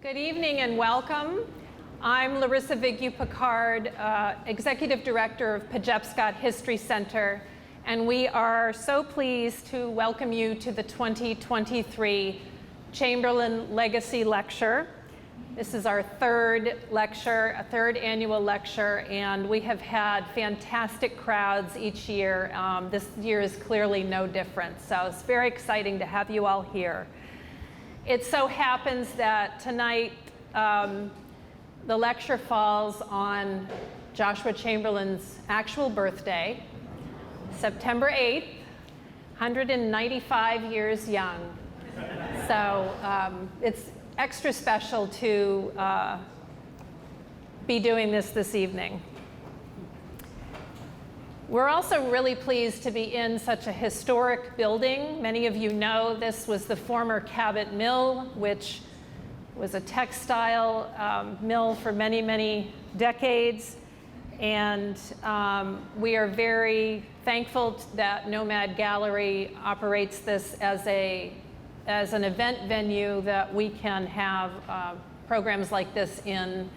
Good evening and welcome. I'm Larissa Vigu-Picard, Executive Director of Pejepscot History Center, and we are so pleased to welcome you to the 2023 Chamberlain Legacy Lecture. This is our third annual lecture, and we have had fantastic crowds each year. This year is clearly no different, so it's very exciting to have you all here. It so happens that tonight the lecture falls on Joshua Chamberlain's actual birthday, September 8th, 195 years young. So it's extra special to be doing this evening. We're also really pleased to be in such a historic building. Many of you know this was the former Cabot Mill, which was a textile mill for many, many decades. And we are very thankful that Nomad Gallery operates this as an event venue that we can have programs like this in.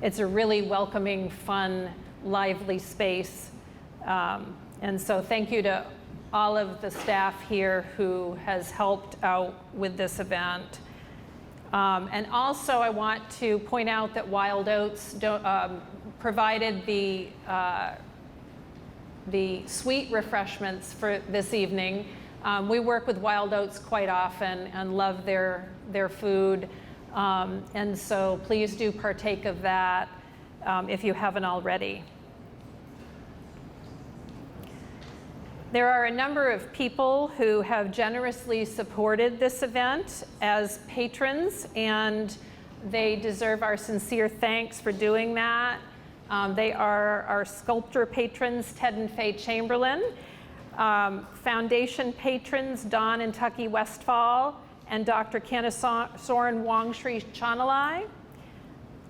It's a really welcoming, fun, lively space. And so thank you to all of the staff here who has helped out with this event. And also I want to point out that Wild Oats provided the sweet refreshments for this evening. We work with Wild Oats quite often and love their food. And so please do partake of that if you haven't already. There are a number of people who have generously supported this event as patrons, and they deserve our sincere thanks for doing that. They are our sculptor patrons, Ted and Faye Chamberlain, foundation patrons, Don and Tucky Westfall, and Dr. Kanasoran Wangshri Chanalai,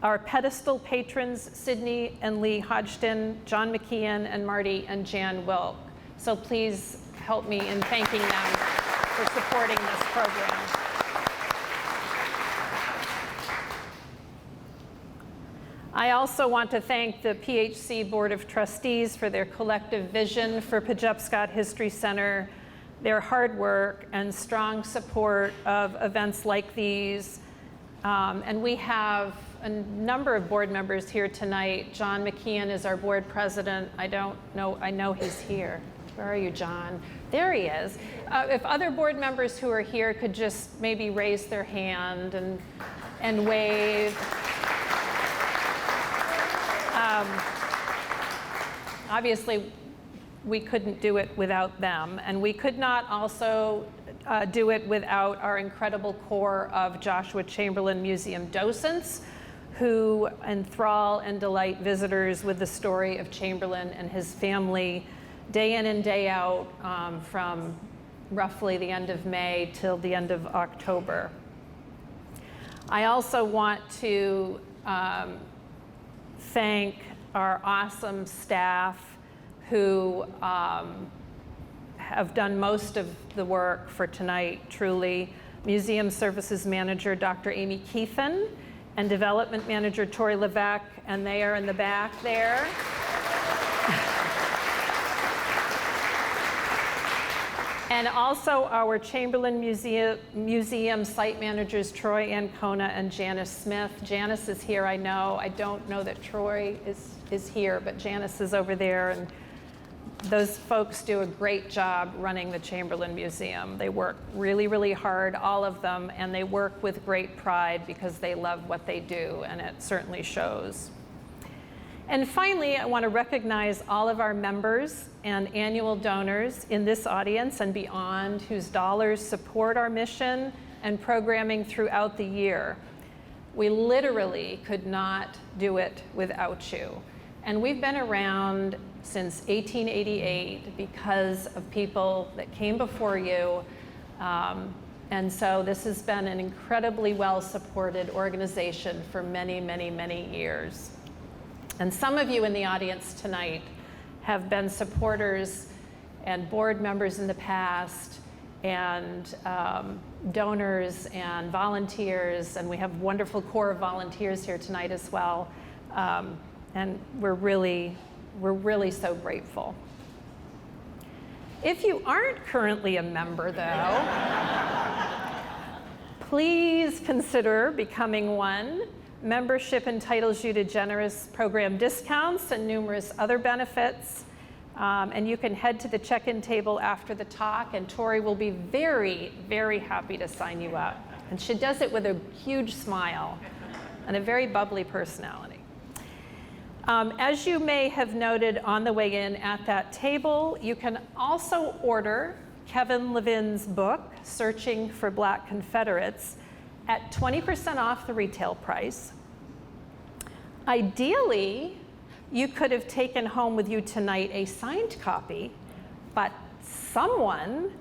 our pedestal patrons, Sydney and Lee Hodgson, John McKeon, and Marty and Jan Wilk. So please help me in thanking them for supporting this program. I also want to thank the PHC Board of Trustees for their collective vision for Pejepscot History Center, their hard work and strong support of events like these. And we have a number of board members here tonight. John McKeon is our board president. I know he's here. Where are you, John? There he is. If other board members who are here could just maybe raise their hand and wave. Obviously, we couldn't do it without them, and we could not also do it without our incredible core of Joshua Chamberlain Museum docents who enthrall and delight visitors with the story of Chamberlain and his family day in and day out from roughly the end of May till the end of October. I also want to thank our awesome staff who have done most of the work for tonight, truly. Museum Services Manager, Dr. Amy Keithan, and Development Manager, Tori Levesque, and they are in the back there. And also our Chamberlain Museum site managers, Troy Ancona and Janice Smith. Janice is here, I know. I don't know that Troy is here, but Janice is over there. And those folks do a great job running the Chamberlain Museum. They work really, really hard, all of them, and they work with great pride because they love what they do, and it certainly shows. And finally, I want to recognize all of our members and annual donors in this audience and beyond whose dollars support our mission and programming throughout the year. We literally could not do it without you. And we've been around since 1888 because of people that came before you. And so this has been an incredibly well-supported organization for many, many, many years. And some of you in the audience tonight have been supporters and board members in the past, and donors and volunteers, and we have a wonderful core of volunteers here tonight as well. And we're really so grateful. If you aren't currently a member, though, please consider becoming one. Membership entitles you to generous program discounts and numerous other benefits. And you can head to the check-in table after the talk, and Tori will be very, very happy to sign you up. And she does it with a huge smile and a very bubbly personality. As you may have noted on the way in at that table, you can also order Kevin Levin's book, Searching for Black Confederates, at 20% off the retail price. Ideally, you could have taken home with you tonight a signed copy, but someone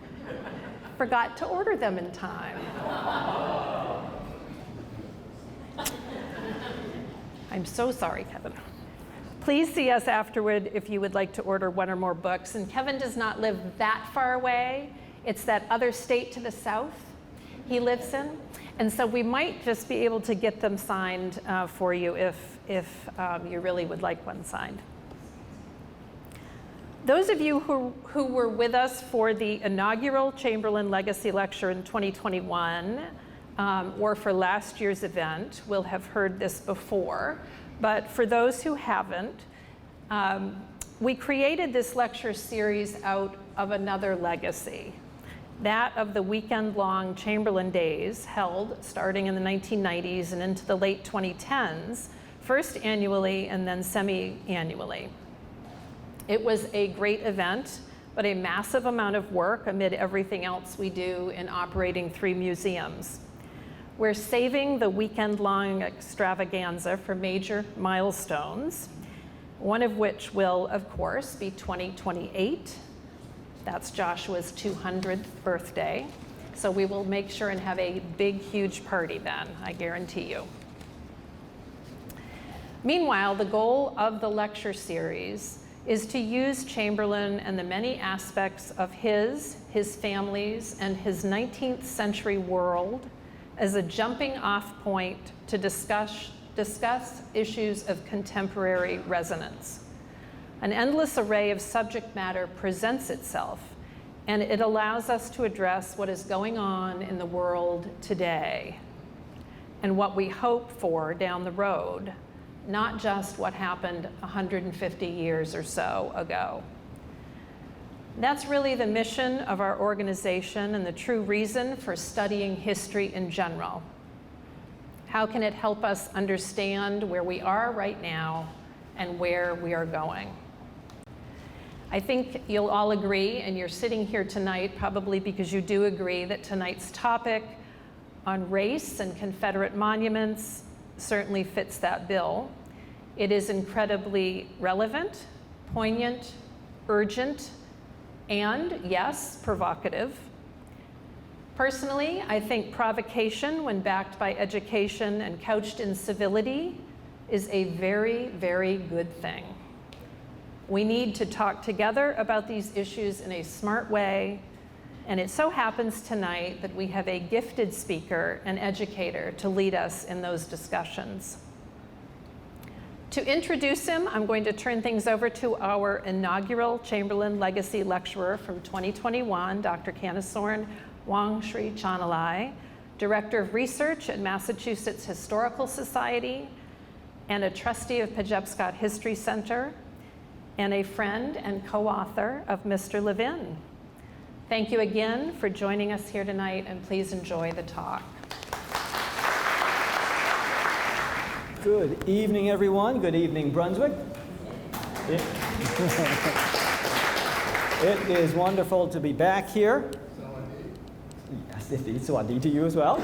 forgot to order them in time. I'm so sorry, Kevin. Please see us afterward if you would like to order one or more books. And Kevin does not live that far away. It's that other state to the south he lives in. And so we might just be able to get them signed for you if you really would like one signed. Those of you who were with us for the inaugural Chamberlain Legacy Lecture in 2021, or for last year's event, will have heard this before. But for those who haven't, we created this lecture series out of another legacy, that of the weekend-long Chamberlain Days held starting in the 1990s and into the late 2010s, first annually and then semi-annually. It was a great event, but a massive amount of work amid everything else we do in operating 3 museums. We're saving the weekend-long extravaganza for major milestones, one of which will, of course, be 2028. That's Joshua's 200th birthday. So we will make sure and have a big, huge party then, I guarantee you. Meanwhile, the goal of the lecture series is to use Chamberlain and the many aspects of his family's, and his 19th century world as a jumping off point to discuss issues of contemporary resonance. An endless array of subject matter presents itself, and it allows us to address what is going on in the world today and what we hope for down the road, not just what happened 150 years or so ago. That's really the mission of our organization and the true reason for studying history in general. How can it help us understand where we are right now and where we are going? I think you'll all agree, and you're sitting here tonight probably because you do agree, that tonight's topic on race and Confederate monuments certainly fits that bill. It is incredibly relevant, poignant, urgent, and yes, provocative. Personally, I think provocation, when backed by education and couched in civility, is a very, very good thing. We need to talk together about these issues in a smart way, and it so happens tonight that we have a gifted speaker and educator to lead us in those discussions. To introduce him, I'm going to turn things over to our inaugural Chamberlain Legacy Lecturer from 2021, Dr. Kanisorn Wangshri Chanalai, Director of Research at Massachusetts Historical Society, and a trustee of Pejepscot History Center, and a friend and co-author of Mr. Levin. Thank you again for joining us here tonight, and please enjoy the talk. Good evening, everyone. Good evening, Brunswick. It is wonderful to be back here. Yes, indeed. Sawadi to you as well.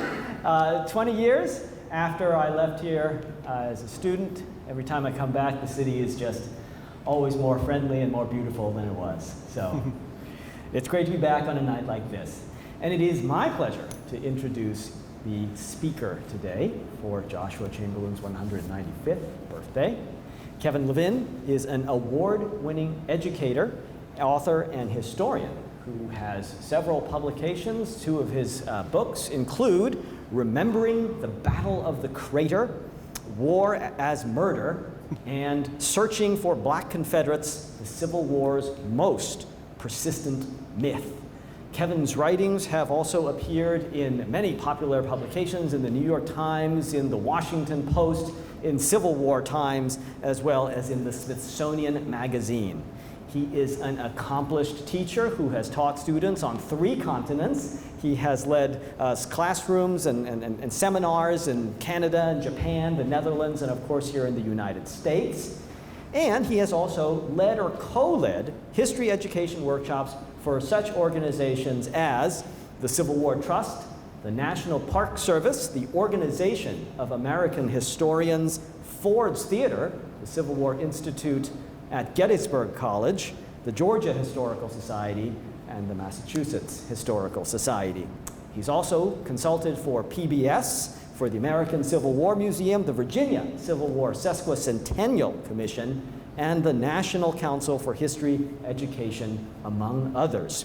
20 years after I left here as a student, every time I come back, the city is just always more friendly and more beautiful than it was. So it's great to be back on a night like this. And it is my pleasure to introduce the speaker today for Joshua Chamberlain's 195th birthday. Kevin Levin is an award-winning educator, author, and historian who has several publications. Two of his books include Remembering the Battle of the Crater, War as Murder, and Searching for Black Confederates, the Civil War's Most Persistent Myth. Kevin's writings have also appeared in many popular publications, in the New York Times, in the Washington Post, in Civil War Times, as well as in the Smithsonian Magazine. He is an accomplished teacher who has taught students on 3 continents. He has led classrooms and seminars in Canada and Japan, the Netherlands, and of course here in the United States. And he has also led or co-led history education workshops for such organizations as the Civil War Trust, the National Park Service, the Organization of American Historians, Ford's Theater, the Civil War Institute at Gettysburg College, the Georgia Historical Society, and the Massachusetts Historical Society. He's also consulted for PBS, for the American Civil War Museum, the Virginia Civil War Sesquicentennial Commission, and the National Council for History Education, among others.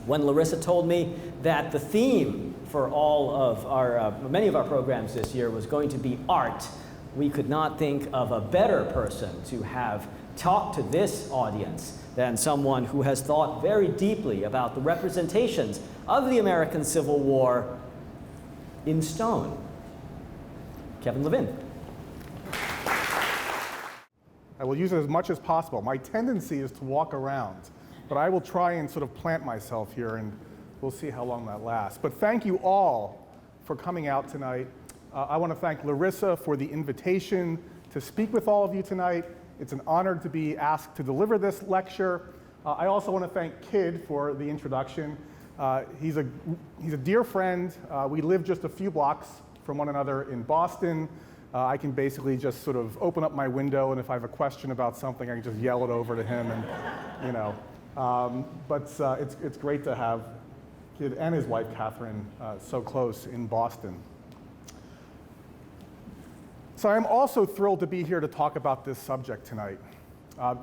When Larissa told me that the theme for all of our, many of our programs this year was going to be art, we could not think of a better person to have talk to this audience than someone who has thought very deeply about the representations of the American Civil War in stone. Kevin Levin. I will use it as much as possible. My tendency is to walk around, but I will try and sort of plant myself here, and we'll see how long that lasts. But thank you all for coming out tonight. I want to thank Larissa for the invitation to speak with all of you tonight. It's an honor to be asked to deliver this lecture. I also want to thank Kid for the introduction. He's a dear friend. We live just a few blocks from one another in Boston. I can basically just sort of open up my window, and if I have a question about something, I can just yell it over to him, and you know. But it's great to have Kid and his wife Catherine so close in Boston. So I'm also thrilled to be here to talk about this subject tonight.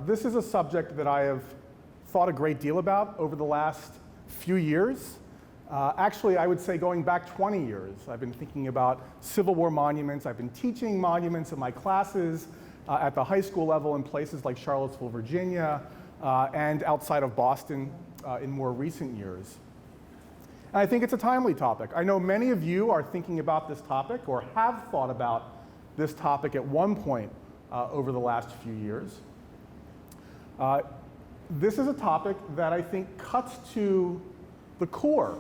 This is a subject that I have thought a great deal about over the last few years. Actually, I would say going back 20 years. I've been thinking about Civil War monuments. I've been teaching monuments in my classes at the high school level in places like Charlottesville, Virginia, and outside of Boston in more recent years. And I think it's a timely topic. I know many of you are thinking about this topic or have thought about this topic at one point over the last few years. This is a topic that I think cuts to the core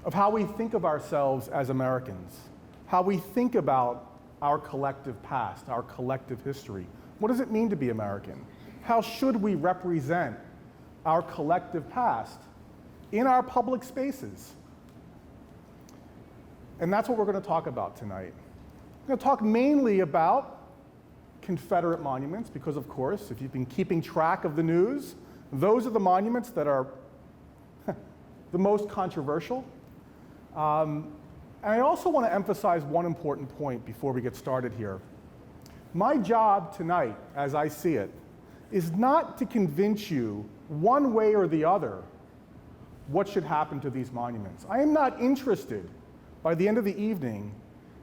of how we think of ourselves as Americans, how we think about our collective past, our collective history. What does it mean to be American? How should we represent our collective past in our public spaces? And that's what we're going to talk about tonight. We're going to talk mainly about Confederate monuments because, of course, if you've been keeping track of the news, those are the monuments that are the most controversial. And I also want to emphasize one important point before we get started here. My job tonight, as I see it, is not to convince you one way or the other what should happen to these monuments. I am not interested, by the end of the evening,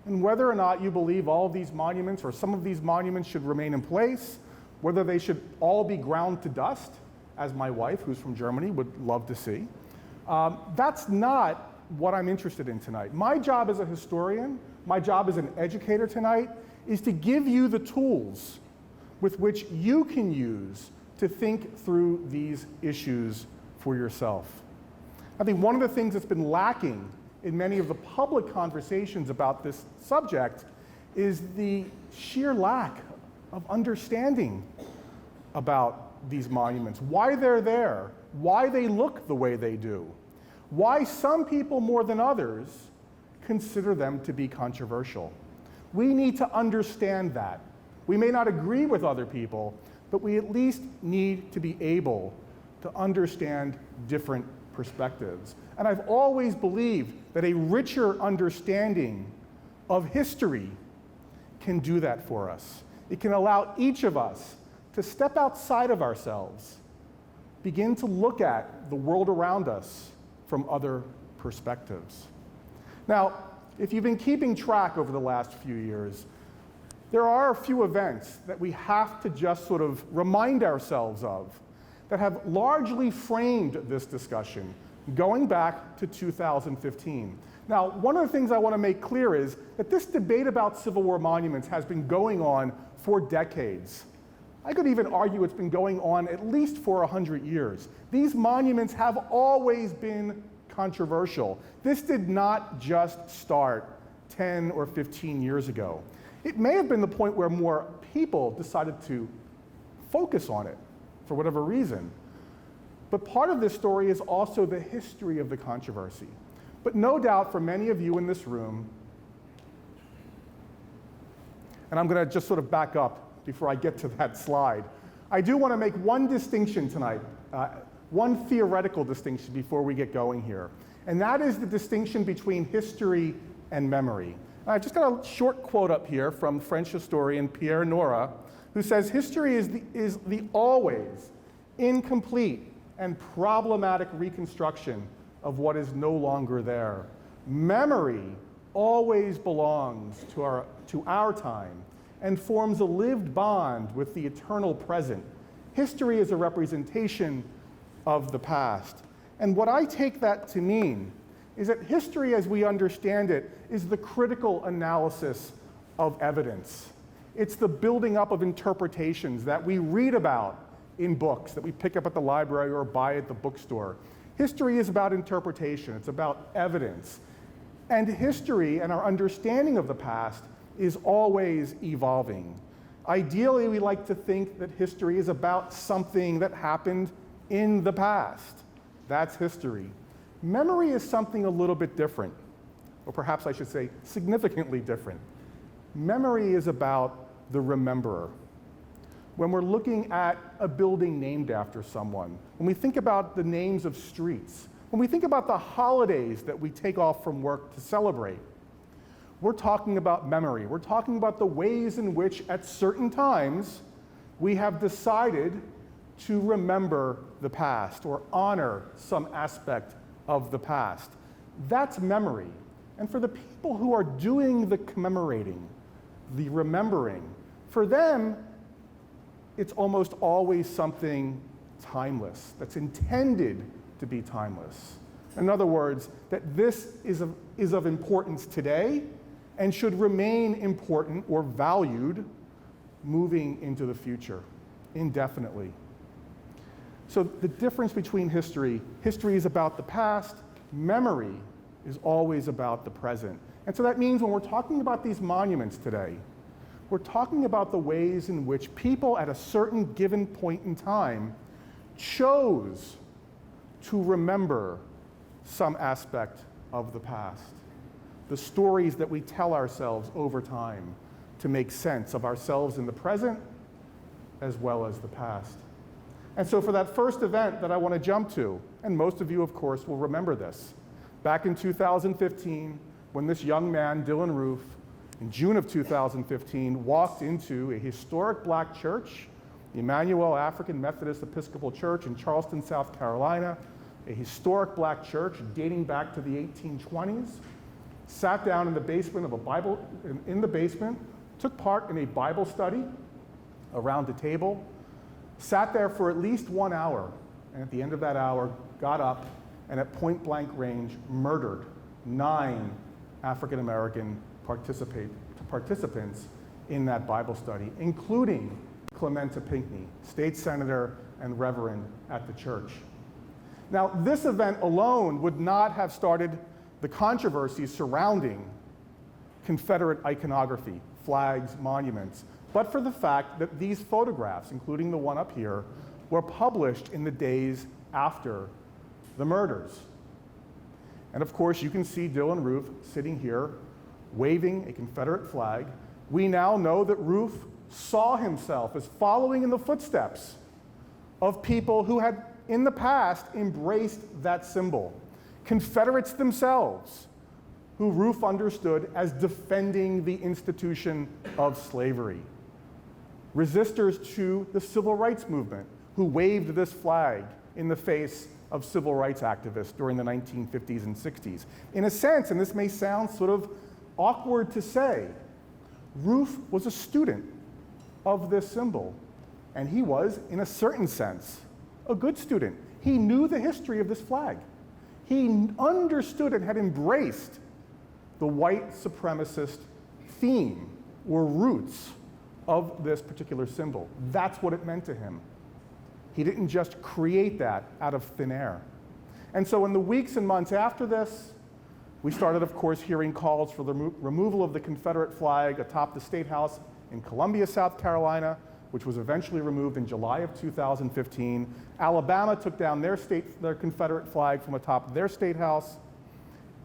in whether or not you believe all of these monuments or some of these monuments should remain in place, whether they should all be ground to dust, as my wife, who's from Germany, would love to see. That's not what I'm interested in tonight. My job as a historian, my job as an educator tonight, is to give you the tools with which you can use to think through these issues for yourself. I think one of the things that's been lacking in many of the public conversations about this subject is the sheer lack of understanding about these monuments, why they're there, why they look the way they do, why some people more than others consider them to be controversial. We need to understand that. We may not agree with other people, but we at least need to be able to understand different perspectives. And I've always believed that a richer understanding of history can do that for us. It can allow each of us to step outside of ourselves begin to look at the world around us from other perspectives. Now, if you've been keeping track over the last few years, there are a few events that we have to just sort of remind ourselves of that have largely framed this discussion going back to 2015. Now, one of the things I want to make clear is that this debate about Civil War monuments has been going on for decades. I could even argue it's been going on at least for 100 years. These monuments have always been controversial. This did not just start 10 or 15 years ago. It may have been the point where more people decided to focus on it for whatever reason. But part of this story is also the history of the controversy. But no doubt for many of you in this room, and I'm going to just sort of back up before I get to that slide, I do want to make one distinction tonight, one theoretical distinction before we get going here. And that is the distinction between history and memory. I've just got a short quote up here from French historian Pierre Nora, who says, "History is the always incomplete and problematic reconstruction of what is no longer there. Memory always belongs to our time and forms a lived bond with the eternal present. History is a representation of the past." And what I take that to mean is that history as we understand it is the critical analysis of evidence. It's the building up of interpretations that we read about in books, that we pick up at the library or buy at the bookstore. History is about interpretation, it's about evidence. And history and our understanding of the past is always evolving. Ideally, we like to think that history is about something that happened in the past. That's history. Memory is something a little bit different, or perhaps I should say significantly different. Memory is about the rememberer. When we're looking at a building named after someone, when we think about the names of streets, when we think about the holidays that we take off from work to celebrate, we're talking about memory. We're talking about the ways in which at certain times we have decided to remember the past or honor some aspect of the past. That's memory. And for the people who are doing the commemorating, the remembering, for them, it's almost always something timeless, that's intended to be timeless. In other words, that this is of importance today and should remain important or valued moving into the future indefinitely. So the difference between history is about the past, memory is always about the present. And so that means when we're talking about these monuments today, we're talking about the ways in which people at a certain given point in time chose to remember some aspect of the past. The stories that we tell ourselves over time to make sense of ourselves in the present as well as the past. And so for that first event that I want to jump to, and most of you, of course, will remember this, back in 2015, when this young man, Dylan Roof, in June of 2015, walked into a historic black church, the Emmanuel African Methodist Episcopal Church in Charleston, South Carolina, a historic black church dating back to the 1820s, sat down in the basement of took part in a Bible study around a table, sat there for at least 1 hour, and at the end of that hour, got up and at point blank range murdered 9 African American participants in that Bible study, including Clementa Pinckney, state senator and reverend at the church. Now, this event alone would not have started the controversy surrounding Confederate iconography, flags, monuments, but for the fact that these photographs, including the one up here, were published in the days after the murders. And of course, you can see Dylan Roof sitting here waving a Confederate flag. We now know that Roof saw himself as following in the footsteps of people who had in the past embraced that symbol. Confederates themselves, who Roof understood as defending the institution of slavery. Resistors to the civil rights movement, who waved this flag in the face of civil rights activists during the 1950s and 60s. In a sense, and this may sound sort of awkward to say, Ruth was a student of this symbol, and he was, in a certain sense, a good student. He knew the history of this flag. He understood and had embraced the white supremacist theme or roots of this particular symbol. That's what it meant to him. He didn't just create that out of thin air. And so in the weeks and months after this, we started, of course, hearing calls for the removal of the Confederate flag atop the State House in Columbia, South Carolina, which was eventually removed in July of 2015. Alabama took down their Confederate flag from atop their State House.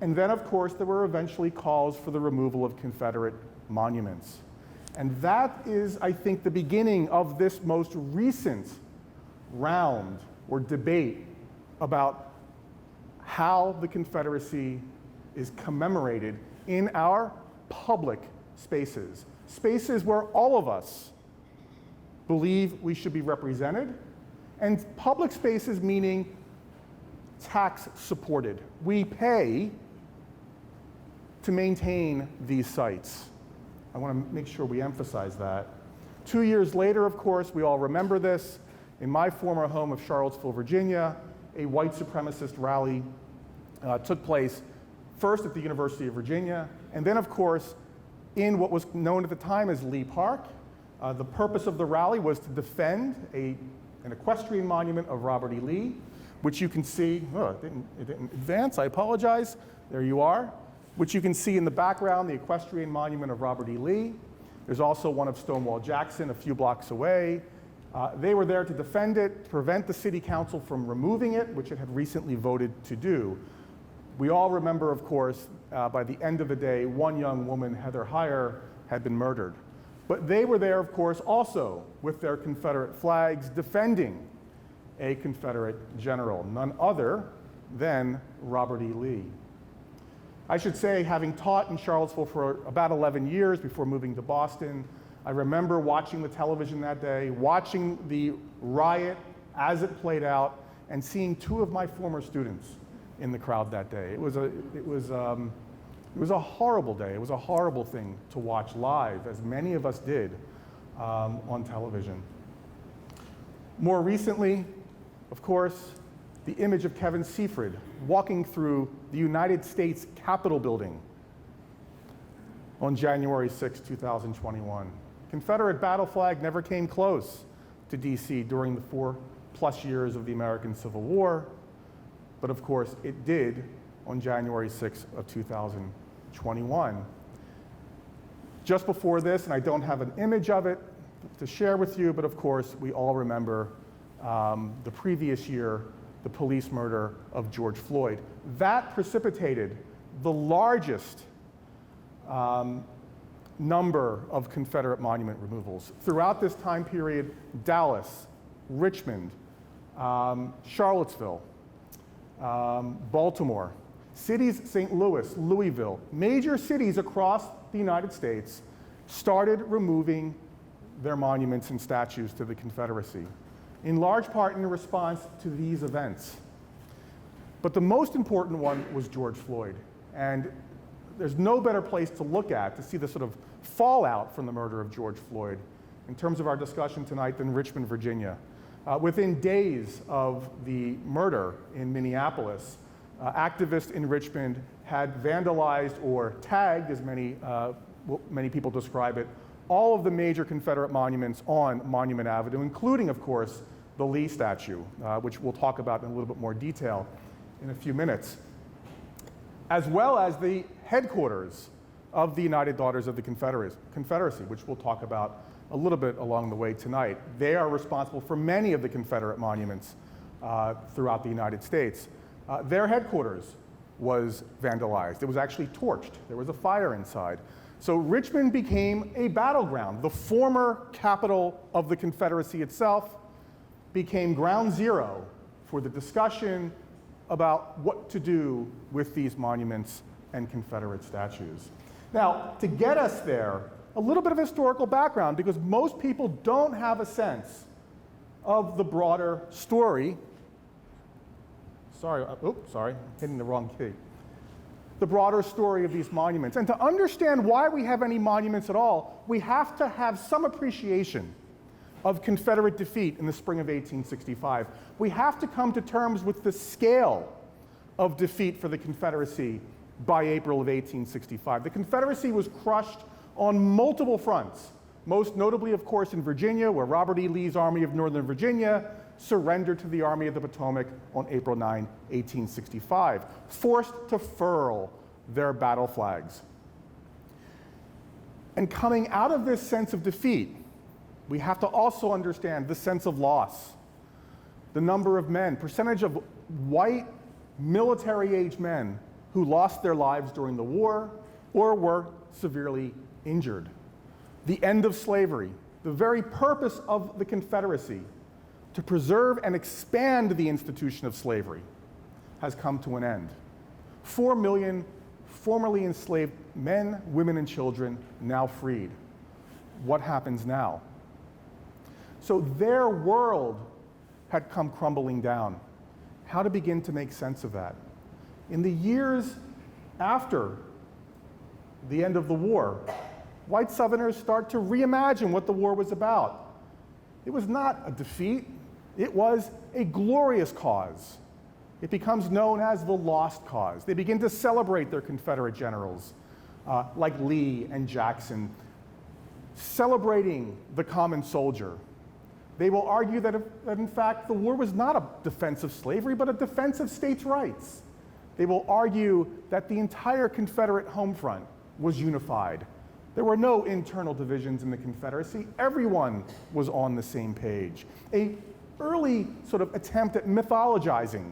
And then, of course, there were eventually calls for the removal of Confederate monuments. And that is, I think, the beginning of this most recent round or debate about how the Confederacy is commemorated in our public spaces, spaces where all of us believe we should be represented, and public spaces meaning tax supported. We pay to maintain these sites. I want to make sure we emphasize that. 2 years later, of course, we all remember this. In my former home of Charlottesville, Virginia, a white supremacist rally took place first at the University of Virginia, and then, of course, in what was known at the time as Lee Park. The purpose of the rally was to defend an equestrian monument of Robert E. Lee, which you can see, it didn't advance, I apologize. There you are. Which you can see in the background, the equestrian monument of Robert E. Lee. There's also one of Stonewall Jackson a few blocks away. They were there to defend it, prevent the city council from removing it, which it had recently voted to do. We all remember, of course, by the end of the day, one young woman, Heather Heyer, had been murdered. But they were there, of course, also with their Confederate flags, defending a Confederate general, none other than Robert E. Lee. I should say, having taught in Charlottesville for about 11 years before moving to Boston, I remember watching the television that day, watching the riot as it played out, and seeing two of my former students in the crowd that day. It was a horrible day. It was a horrible thing to watch live, as many of us did on television. More recently, of course, the image of Kevin Seaford walking through the United States Capitol building on January 6, 2021. Confederate battle flag never came close to DC during the 4+ years of the American Civil War, but of course it did on January 6 of 2021. Just before this, and I don't have an image of it to share with you, but of course we all remember the previous year, the police murder of George Floyd. That precipitated the largest number of Confederate monument removals. Throughout this time period, Dallas, Richmond, Charlottesville, Baltimore, cities, St. Louis, Louisville, major cities across the United States started removing their monuments and statues to the Confederacy, in large part in response to these events. But the most important one was George Floyd. And there's no better place to look at to see the sort of fallout from the murder of George Floyd in terms of our discussion tonight than Richmond, Virginia. Within days of the murder in Minneapolis, activists in Richmond had vandalized or tagged, as many people describe it, all of the major Confederate monuments on Monument Avenue, including, of course, the Lee statue, which we'll talk about in a little bit more detail in a few minutes, as well as the headquarters of the United Daughters of the Confederacy, which we'll talk about a little bit along the way tonight. They are responsible for many of the Confederate monuments throughout the United States. Their headquarters was vandalized. It was actually torched. There was a fire inside. So Richmond became a battleground. The former capital of the Confederacy itself became ground zero for the discussion about what to do with these monuments and Confederate statues. Now, to get us there, a little bit of historical background, because most people don't have a sense of the broader story sorry, hitting the wrong key. The broader story of these monuments. And to understand why we have any monuments at all, we have to have some appreciation of Confederate defeat in the spring of 1865. We have to come to terms with the scale of defeat for the Confederacy by April of 1865. The Confederacy was crushed on multiple fronts, most notably, of course, in Virginia, where Robert E. Lee's Army of Northern Virginia surrendered to the Army of the Potomac on April 9, 1865, forced to furl their battle flags. And coming out of this sense of defeat, we have to also understand the sense of loss. The number of men, percentage of white military-age men who lost their lives during the war or were severely injured. The end of slavery, the very purpose of the Confederacy, to preserve and expand the institution of slavery, has come to an end. 4 million formerly enslaved men, women, and children now freed. What happens now? So their world had come crumbling down. How to begin to make sense of that? In the years after the end of the war, white Southerners start to reimagine what the war was about. It was not a defeat. It was a glorious cause. It becomes known as the Lost Cause. They begin to celebrate their Confederate generals, like Lee and Jackson, celebrating the common soldier. They will argue that in fact, the war was not a defense of slavery, but a defense of states' rights. They will argue that the entire Confederate home front was unified. There were no internal divisions in the Confederacy. Everyone was on the same page. An early sort of attempt at mythologizing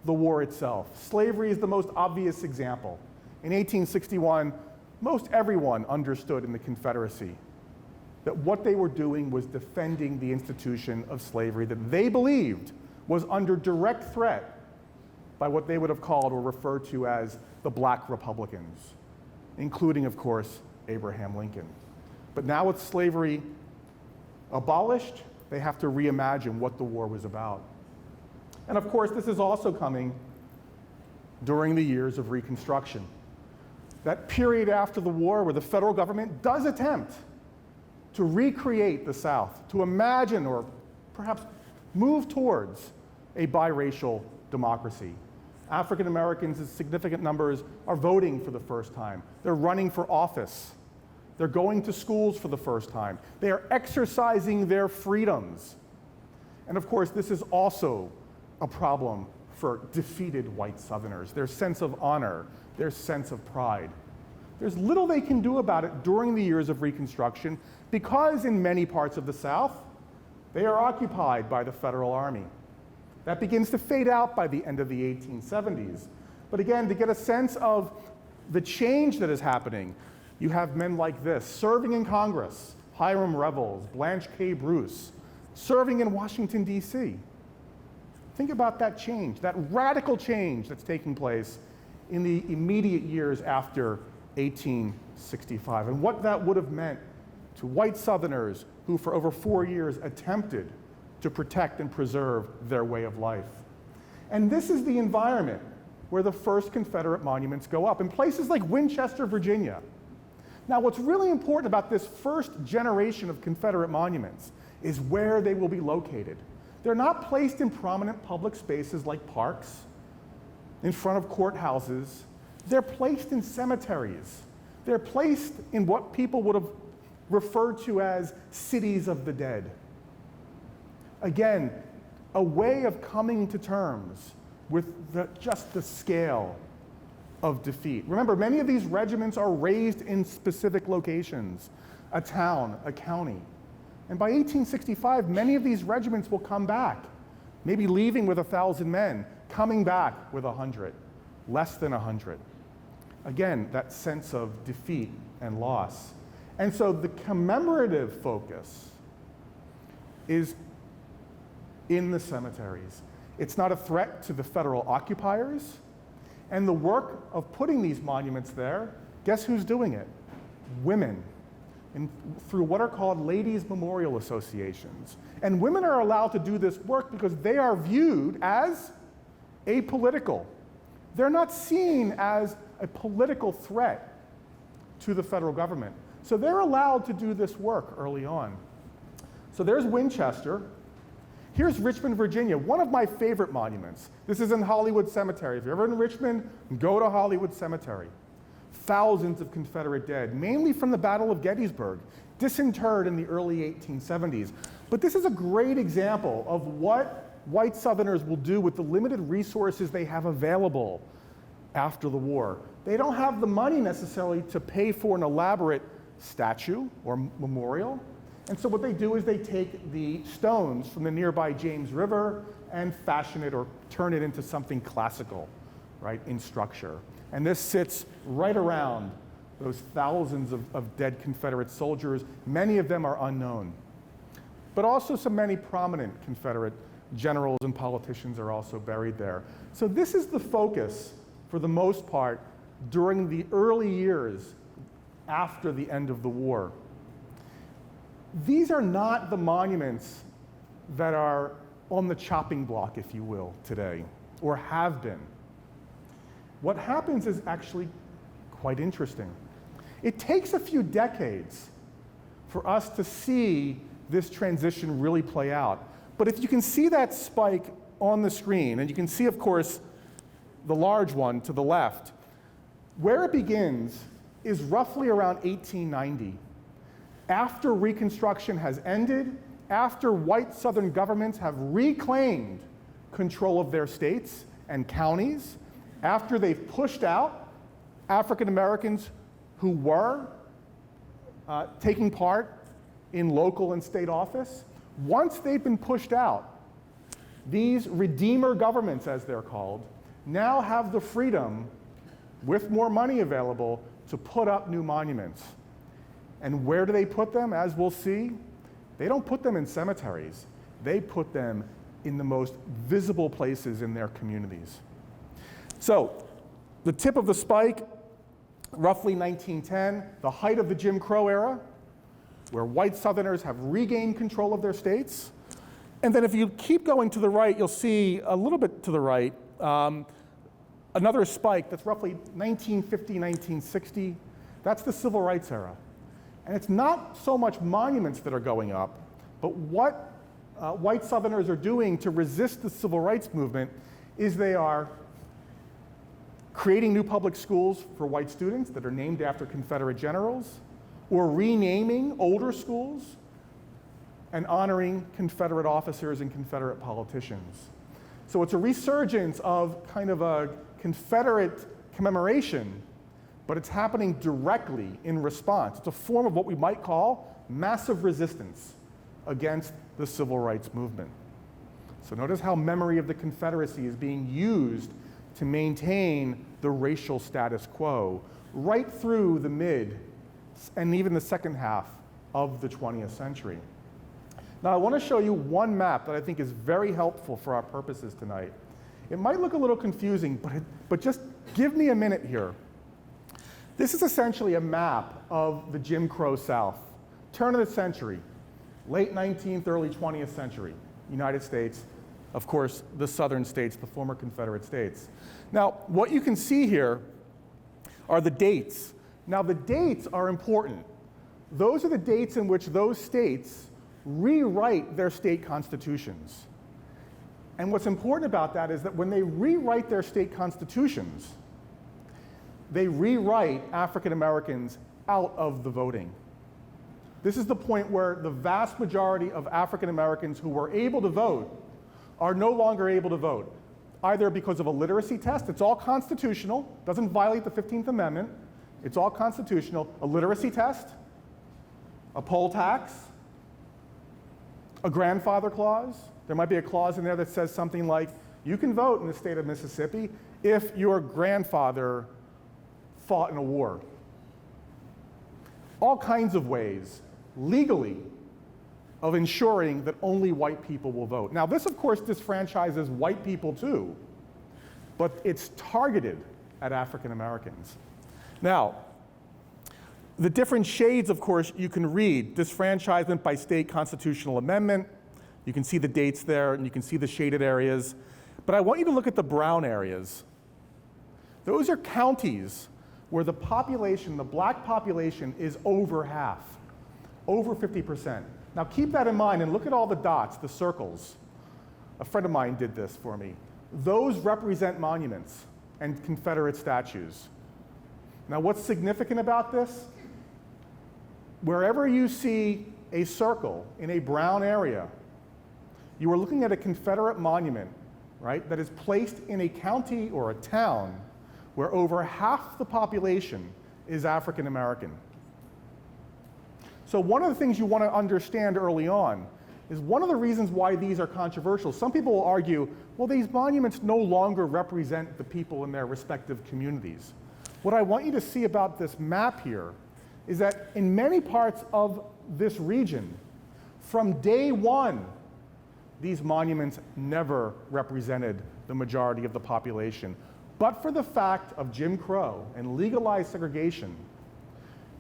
the war itself. Slavery is the most obvious example. In 1861, most everyone understood in the Confederacy that what they were doing was defending the institution of slavery that they believed was under direct threat by what they would have called or referred to as the Black Republicans, including, of course, Abraham Lincoln. But now with slavery abolished, they have to reimagine what the war was about. And of course, this is also coming during the years of Reconstruction. That period after the war where the federal government does attempt to recreate the South, to imagine or perhaps move towards a biracial democracy. African Americans in significant numbers are voting for the first time. They're running for office. They're going to schools for the first time. They are exercising their freedoms. And of course, this is also a problem for defeated white Southerners, their sense of honor, their sense of pride. There's little they can do about it during the years of Reconstruction because in many parts of the South, they are occupied by the Federal Army. That begins to fade out by the end of the 1870s. But again, to get a sense of the change that is happening, you have men like this serving in Congress, Hiram Revels, Blanche K. Bruce, serving in Washington, D.C. Think about that change, that radical change that's taking place in the immediate years after 1865, and what that would have meant to white Southerners who for over 4 years attempted to protect and preserve their way of life. And this is the environment where the first Confederate monuments go up, in places like Winchester, Virginia. Now, what's really important about this first generation of Confederate monuments is where they will be located. They're not placed in prominent public spaces like parks, in front of courthouses. They're placed in cemeteries. They're placed in what people would have referred to as cities of the dead. Again, a way of coming to terms with just the scale of defeat. Remember, many of these regiments are raised in specific locations, a town, a county. And by 1865, many of these regiments will come back, maybe leaving with 1,000 men, coming back with 100, less than 100. Again, that sense of defeat and loss. And so the commemorative focus is in the cemeteries. It's not a threat to the federal occupiers. And the work of putting these monuments there, guess who's doing it? Women. And through what are called ladies' memorial associations. And women are allowed to do this work because they are viewed as apolitical. They're not seen as a political threat to the federal government. So they're allowed to do this work early on. So there's Winchester. Here's Richmond, Virginia, one of my favorite monuments. This is in Hollywood Cemetery. If you're ever in Richmond, go to Hollywood Cemetery. Thousands of Confederate dead, mainly from the Battle of Gettysburg, disinterred in the early 1870s. But this is a great example of what white Southerners will do with the limited resources they have available after the war. They don't have the money necessarily to pay for an elaborate statue or memorial. And so what they do is they take the stones from the nearby James River and fashion it or turn it into something classical, right, in structure. And this sits right around those thousands of dead Confederate soldiers. Many of them are unknown. But also many prominent Confederate generals and politicians are also buried there. So this is the focus, for the most part, during the early years after the end of the war. These are not the monuments that are on the chopping block, if you will, today, or have been. What happens is actually quite interesting. It takes a few decades for us to see this transition really play out. But if you can see that spike on the screen, and you can see, of course, the large one to the left, where it begins is roughly around 1890. After Reconstruction has ended, after white Southern governments have reclaimed control of their states and counties, after they've pushed out African Americans who were taking part in local and state office, once they've been pushed out, these redeemer governments, as they're called, now have the freedom, with more money available, to put up new monuments. And where do they put them? As we'll see, they don't put them in cemeteries. They put them in the most visible places in their communities. So, the tip of the spike, roughly 1910, the height of the Jim Crow era, where white Southerners have regained control of their states. And then if you keep going to the right, you'll see a little bit to the right, another spike that's roughly 1950, 1960. That's the Civil Rights era. And it's not so much monuments that are going up, but what white Southerners are doing to resist the Civil Rights movement is they are creating new public schools for white students that are named after Confederate generals, or renaming older schools and honoring Confederate officers and Confederate politicians. So it's a resurgence of kind of a Confederate commemoration, but it's happening directly in response. It's a form of what we might call massive resistance against the Civil Rights movement. So notice how memory of the Confederacy is being used to maintain the racial status quo right through the mid and even the second half of the 20th century. Now I want to show you one map that I think is very helpful for our purposes tonight. It might look a little confusing, but just give me a minute here. This is essentially a map of the Jim Crow South, turn of the century, late 19th, early 20th century, United States, of course, the southern states, the former Confederate states. Now, what you can see here are the dates. Now, the dates are important. Those are the dates in which those states rewrite their state constitutions. And what's important about that is that when they rewrite their state constitutions, they rewrite African Americans out of the voting. This is the point where the vast majority of African Americans who were able to vote are no longer able to vote, either because of a literacy test, it's all constitutional, doesn't violate the 15th Amendment, it's all constitutional, a literacy test, a poll tax, a grandfather clause. There might be a clause in there that says something like, you can vote in the state of Mississippi if your grandfather fought in a war. All kinds of ways, legally, of ensuring that only white people will vote. Now, this, of course, disfranchises white people too, but it's targeted at African Americans. Now, the different shades, of course, you can read. Disfranchisement by state constitutional amendment. You can see the dates there, and you can see the shaded areas. But I want you to look at the brown areas. Those are counties where the population, the black population, is over half, over 50%. Now keep that in mind and look at all the dots, the circles. A friend of mine did this for me. Those represent monuments and Confederate statues. Now what's significant about this? Wherever you see a circle in a brown area, you are looking at a Confederate monument, right, that is placed in a county or a town where over half the population is African American. So one of the things you want to understand early on is one of the reasons why these are controversial. Some people will argue, well, these monuments no longer represent the people in their respective communities. What I want you to see about this map here is that in many parts of this region, from day one, these monuments never represented the majority of the population. But for the fact of Jim Crow and legalized segregation,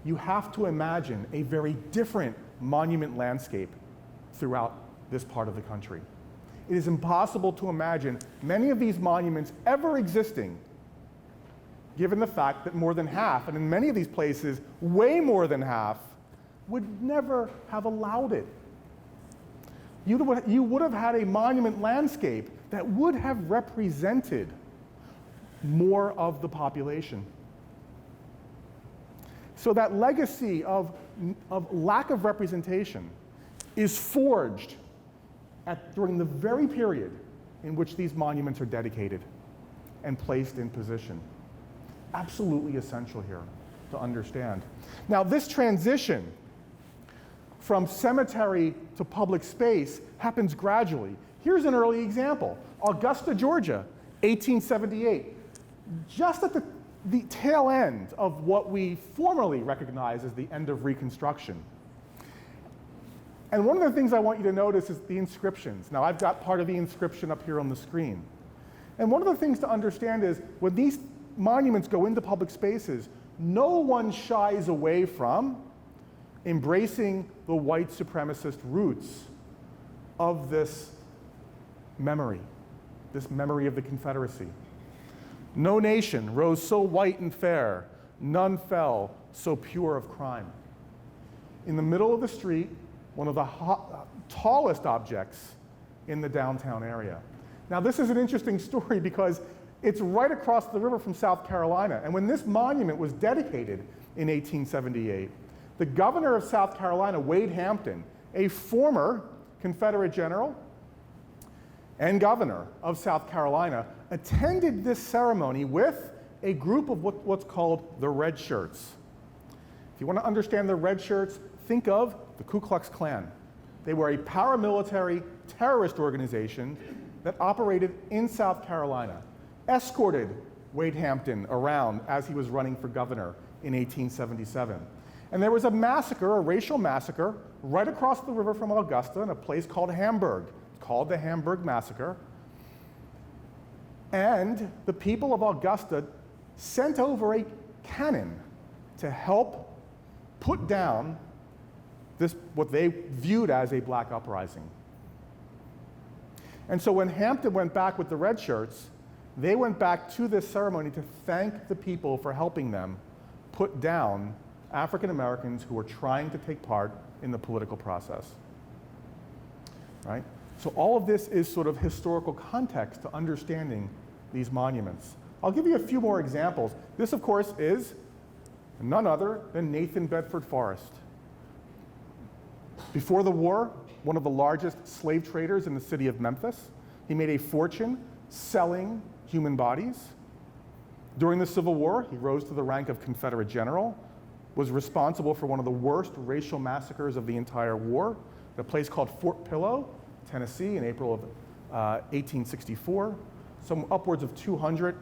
you have to imagine a very different monument landscape throughout this part of the country. It is impossible to imagine many of these monuments ever existing, given the fact that more than half, and in many of these places, way more than half, would never have allowed it. You would have had a monument landscape that would have represented more of the population. So that legacy of lack of representation is forged during the very period in which these monuments are dedicated and placed in position. Absolutely essential here to understand. Now, this transition from cemetery to public space happens gradually. Here's an early example. Augusta, Georgia, 1878. Just at the tail end of what we formerly recognize as the end of Reconstruction. And one of the things I want you to notice is the inscriptions. Now, I've got part of the inscription up here on the screen. And one of the things to understand is when these monuments go into public spaces, no one shies away from embracing the white supremacist roots of this memory of the Confederacy. No nation rose so white and fair, none fell so pure of crime. In the middle of the street, one of the tallest objects in the downtown area. Now, this is an interesting story because it's right across the river from South Carolina. And when this monument was dedicated in 1878, the governor of South Carolina, Wade Hampton, a former Confederate general and governor of South Carolina, attended this ceremony with a group of what's called the Red Shirts. If you want to understand the Red Shirts, think of the Ku Klux Klan. They were a paramilitary terrorist organization that operated in South Carolina, escorted Wade Hampton around as he was running for governor in 1877. And there was a massacre, a racial massacre, right across the river from Augusta in a place called Hamburg. It's called the Hamburg Massacre. And the people of Augusta sent over a cannon to help put down this, what they viewed as a black uprising. And so when Hampton went back with the Red Shirts, they went back to this ceremony to thank the people for helping them put down African Americans who were trying to take part in the political process. Right? So all of this is sort of historical context to understanding these monuments. I'll give you a few more examples. This, of course, is none other than Nathan Bedford Forrest. Before the war, one of the largest slave traders in the city of Memphis. He made a fortune selling human bodies. During the Civil War, he rose to the rank of Confederate general, was responsible for one of the worst racial massacres of the entire war, at a place called Fort Pillow, Tennessee, in April of 1864. Some upwards of 200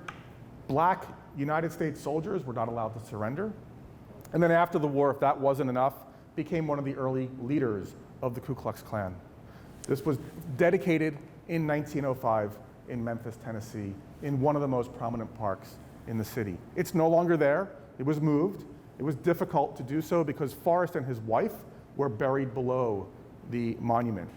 black United States soldiers were not allowed to surrender. And then after the war, if that wasn't enough, became one of the early leaders of the Ku Klux Klan. This was dedicated in 1905 in Memphis, Tennessee, in one of the most prominent parks in the city. It's no longer there. It was moved. It was difficult to do so because Forrest and his wife were buried below the monument.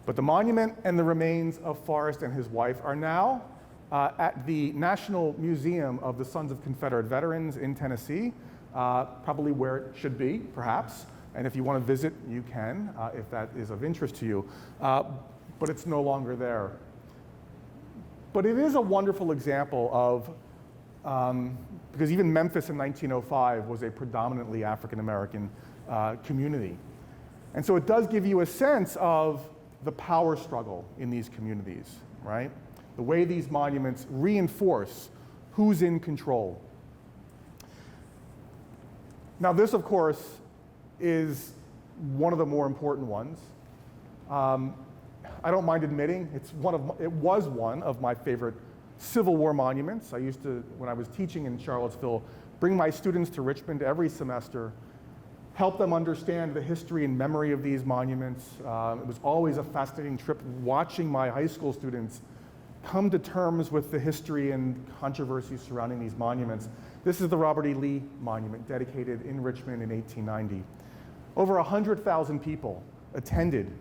But the monument and the remains of Forrest and his wife are now at the National Museum of the Sons of Confederate Veterans in Tennessee, probably where it should be, perhaps. And if you want to visit, you can, if that is of interest to you. But it's no longer there. But it is a wonderful example of, because even Memphis in 1905 was a predominantly African-American community. And so it does give you a sense of the power struggle in these communities, right? The way these monuments reinforce who's in control. Now this, of course, is one of the more important ones. I don't mind admitting it was one of my favorite Civil War monuments. I used to, when I was teaching in Charlottesville, bring my students to Richmond every semester, help them understand the history and memory of these monuments. It was always a fascinating trip watching my high school students come to terms with the history and controversy surrounding these monuments. This is the Robert E. Lee Monument, dedicated in Richmond in 1890. Over 100,000 people attended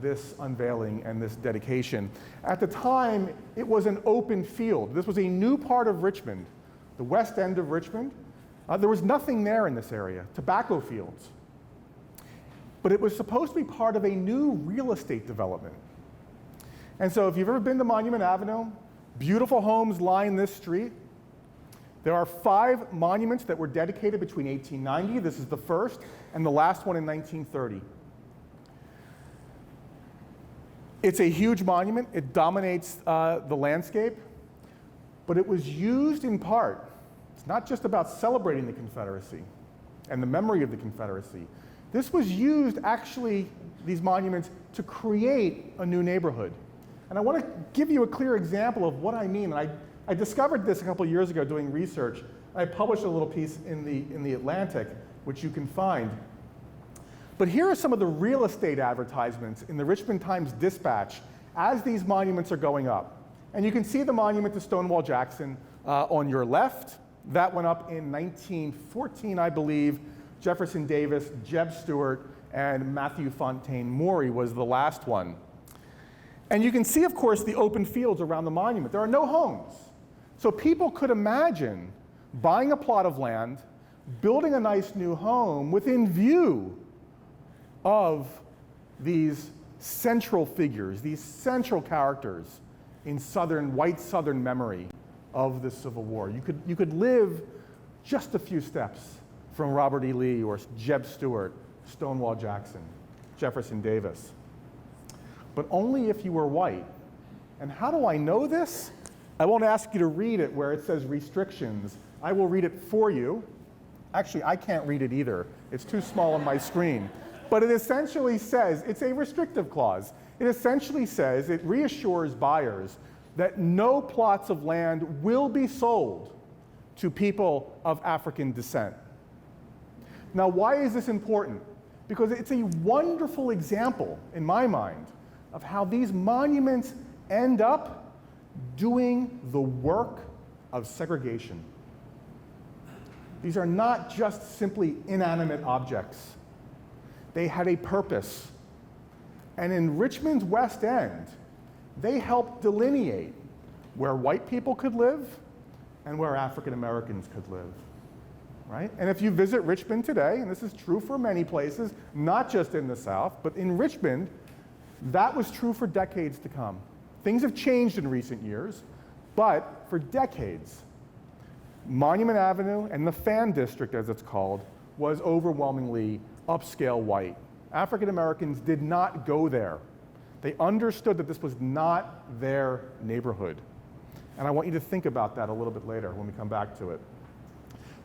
this unveiling and this dedication. At the time, it was an open field. This was a new part of Richmond, the west end of Richmond. There was nothing there in this area, tobacco fields. But it was supposed to be part of a new real estate development. And so if you've ever been to Monument Avenue, beautiful homes line this street. There are 5 monuments that were dedicated between 1890, this is the first, and the last one in 1930. It's a huge monument. It dominates the landscape, but it was used in part. It's not just about celebrating the Confederacy and the memory of the Confederacy. This was used, actually, these monuments, to create a new neighborhood. And I want to give you a clear example of what I mean. And I discovered this a couple years ago doing research. I published a little piece in the Atlantic, which you can find. But here are some of the real estate advertisements in the Richmond Times-Dispatch as these monuments are going up. And you can see the monument to Stonewall Jackson on your left. That went up in 1914, I believe. Jefferson Davis, Jeb Stuart, and Matthew Fontaine Maury was the last one. And you can see, of course, the open fields around the monument. There are no homes. So people could imagine buying a plot of land, building a nice new home within view of these central figures, these central characters in white Southern memory of the Civil War. You could live just a few steps from Robert E. Lee or Jeb Stuart, Stonewall Jackson, Jefferson Davis. But only if you were white. And how do I know this? I won't ask you to read it where it says restrictions. I will read it for you. Actually, I can't read it either. It's too small on my screen. But it essentially says, it's a restrictive clause. It essentially says, it reassures buyers that no plots of land will be sold to people of African descent. Now, why is this important? Because it's a wonderful example, in my mind, of how these monuments end up doing the work of segregation. These are not just simply inanimate objects. They had a purpose. And in Richmond's West End, they helped delineate where white people could live and where African Americans could live, right? And if you visit Richmond today, and this is true for many places, not just in the South, but in Richmond, that was true for decades to come. Things have changed in recent years, but for decades, Monument Avenue and the Fan District, as it's called, was overwhelmingly upscale white. African Americans did not go there. They understood that this was not their neighborhood. And I want you to think about that a little bit later when we come back to it.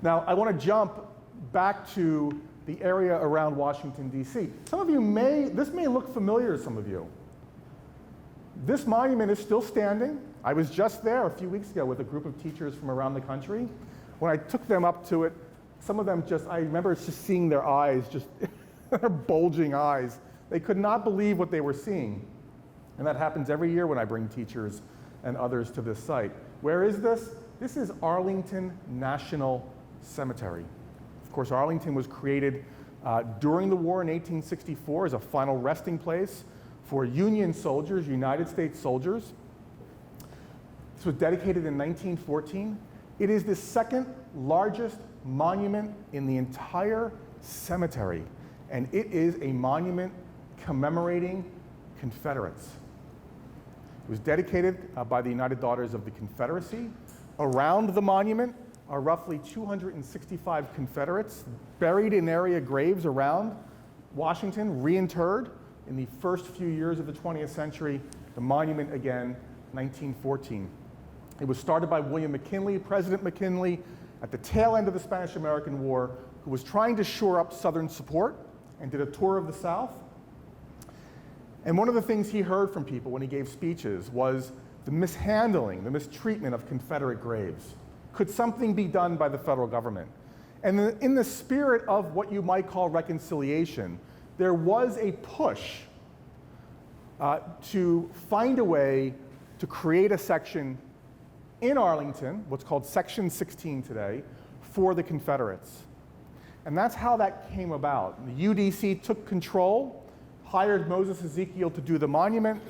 Now, I want to jump back to the area around Washington, D.C. Some of you this may look familiar to some of you. This monument is still standing. I was just there a few weeks ago with a group of teachers from around the country. When I took them up to it, some of them I remember just seeing their eyes, their bulging eyes. They could not believe what they were seeing. And that happens every year when I bring teachers and others to this site. Where is this? This is Arlington National Cemetery. Of course, Arlington was created during the war in 1864 as a final resting place for Union soldiers, United States soldiers. This was dedicated in 1914. It is the second largest monument in the entire cemetery, and it is a monument commemorating Confederates. It was dedicated by the United Daughters of the Confederacy. Around the monument are roughly 265 Confederates buried in area graves around Washington, reinterred in the first few years of the 20th century. The monument, again, 1914. It was started by William McKinley, President McKinley, at the tail end of the Spanish-American War, who was trying to shore up Southern support and did a tour of the South. And one of the things he heard from people when he gave speeches was the mishandling, the mistreatment of Confederate graves. Could something be done by the federal government? And in the spirit of what you might call reconciliation, there was a push to find a way to create a section in Arlington, what's called Section 16 today, for the Confederates. And that's how that came about. The UDC took control, hired Moses Ezekiel to do the monument,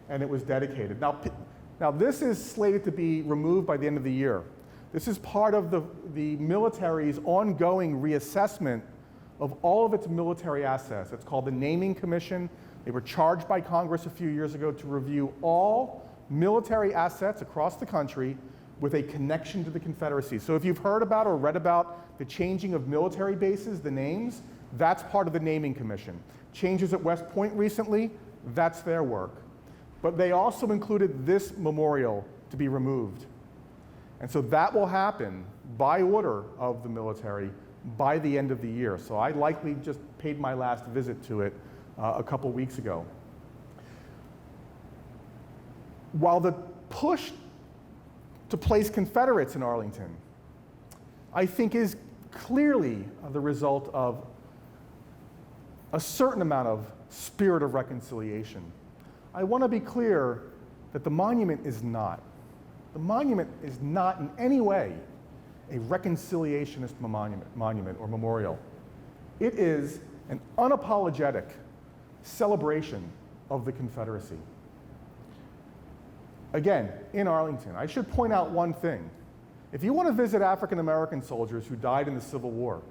and it was dedicated. Now this is slated to be removed by the end of the year. This is part of the military's ongoing reassessment of all of its military assets. It's called the Naming Commission. They were charged by Congress a few years ago to review all military assets across the country with a connection to the Confederacy. So if you've heard about or read about the changing of military bases, the names, that's part of the Naming Commission. Changes at West Point recently, that's their work. But they also included this memorial to be removed. And so that will happen by order of the military by the end of the year. So I likely just paid my last visit to it a couple weeks ago. While the push to place Confederates in Arlington, I think, is clearly the result of a certain amount of spirit of reconciliation, I want to be clear that the monument is not. The monument is not in any way a reconciliationist monument or memorial. It is an unapologetic celebration of the Confederacy. Again, in Arlington, I should point out one thing. If you want to visit African American soldiers who died in the Civil War,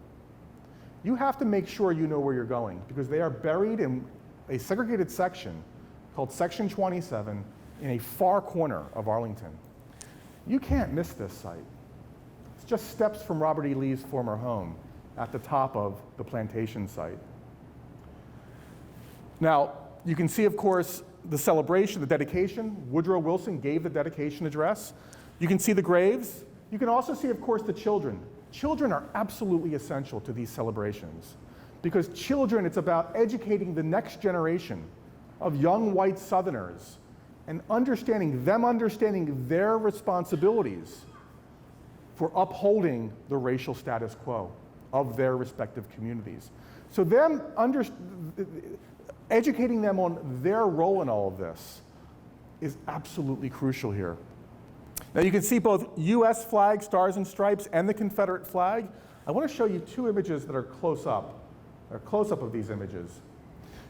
you have to make sure you know where you're going, because they are buried in a segregated section called Section 27 in a far corner of Arlington. You can't miss this site. It's just steps from Robert E. Lee's former home at the top of the plantation site. Now, you can see, of course, the celebration, the dedication. Woodrow Wilson gave the dedication address. You can see the graves. You can also see, of course, the children. Children are absolutely essential to these celebrations, because children, it's about educating the next generation of young white Southerners and understanding their responsibilities for upholding the racial status quo of their respective communities. So educating them on their role in all of this is absolutely crucial here. Now you can see both US flag, stars and stripes, and the Confederate flag. I want to show you two images that are close up. They're a close-up of these images.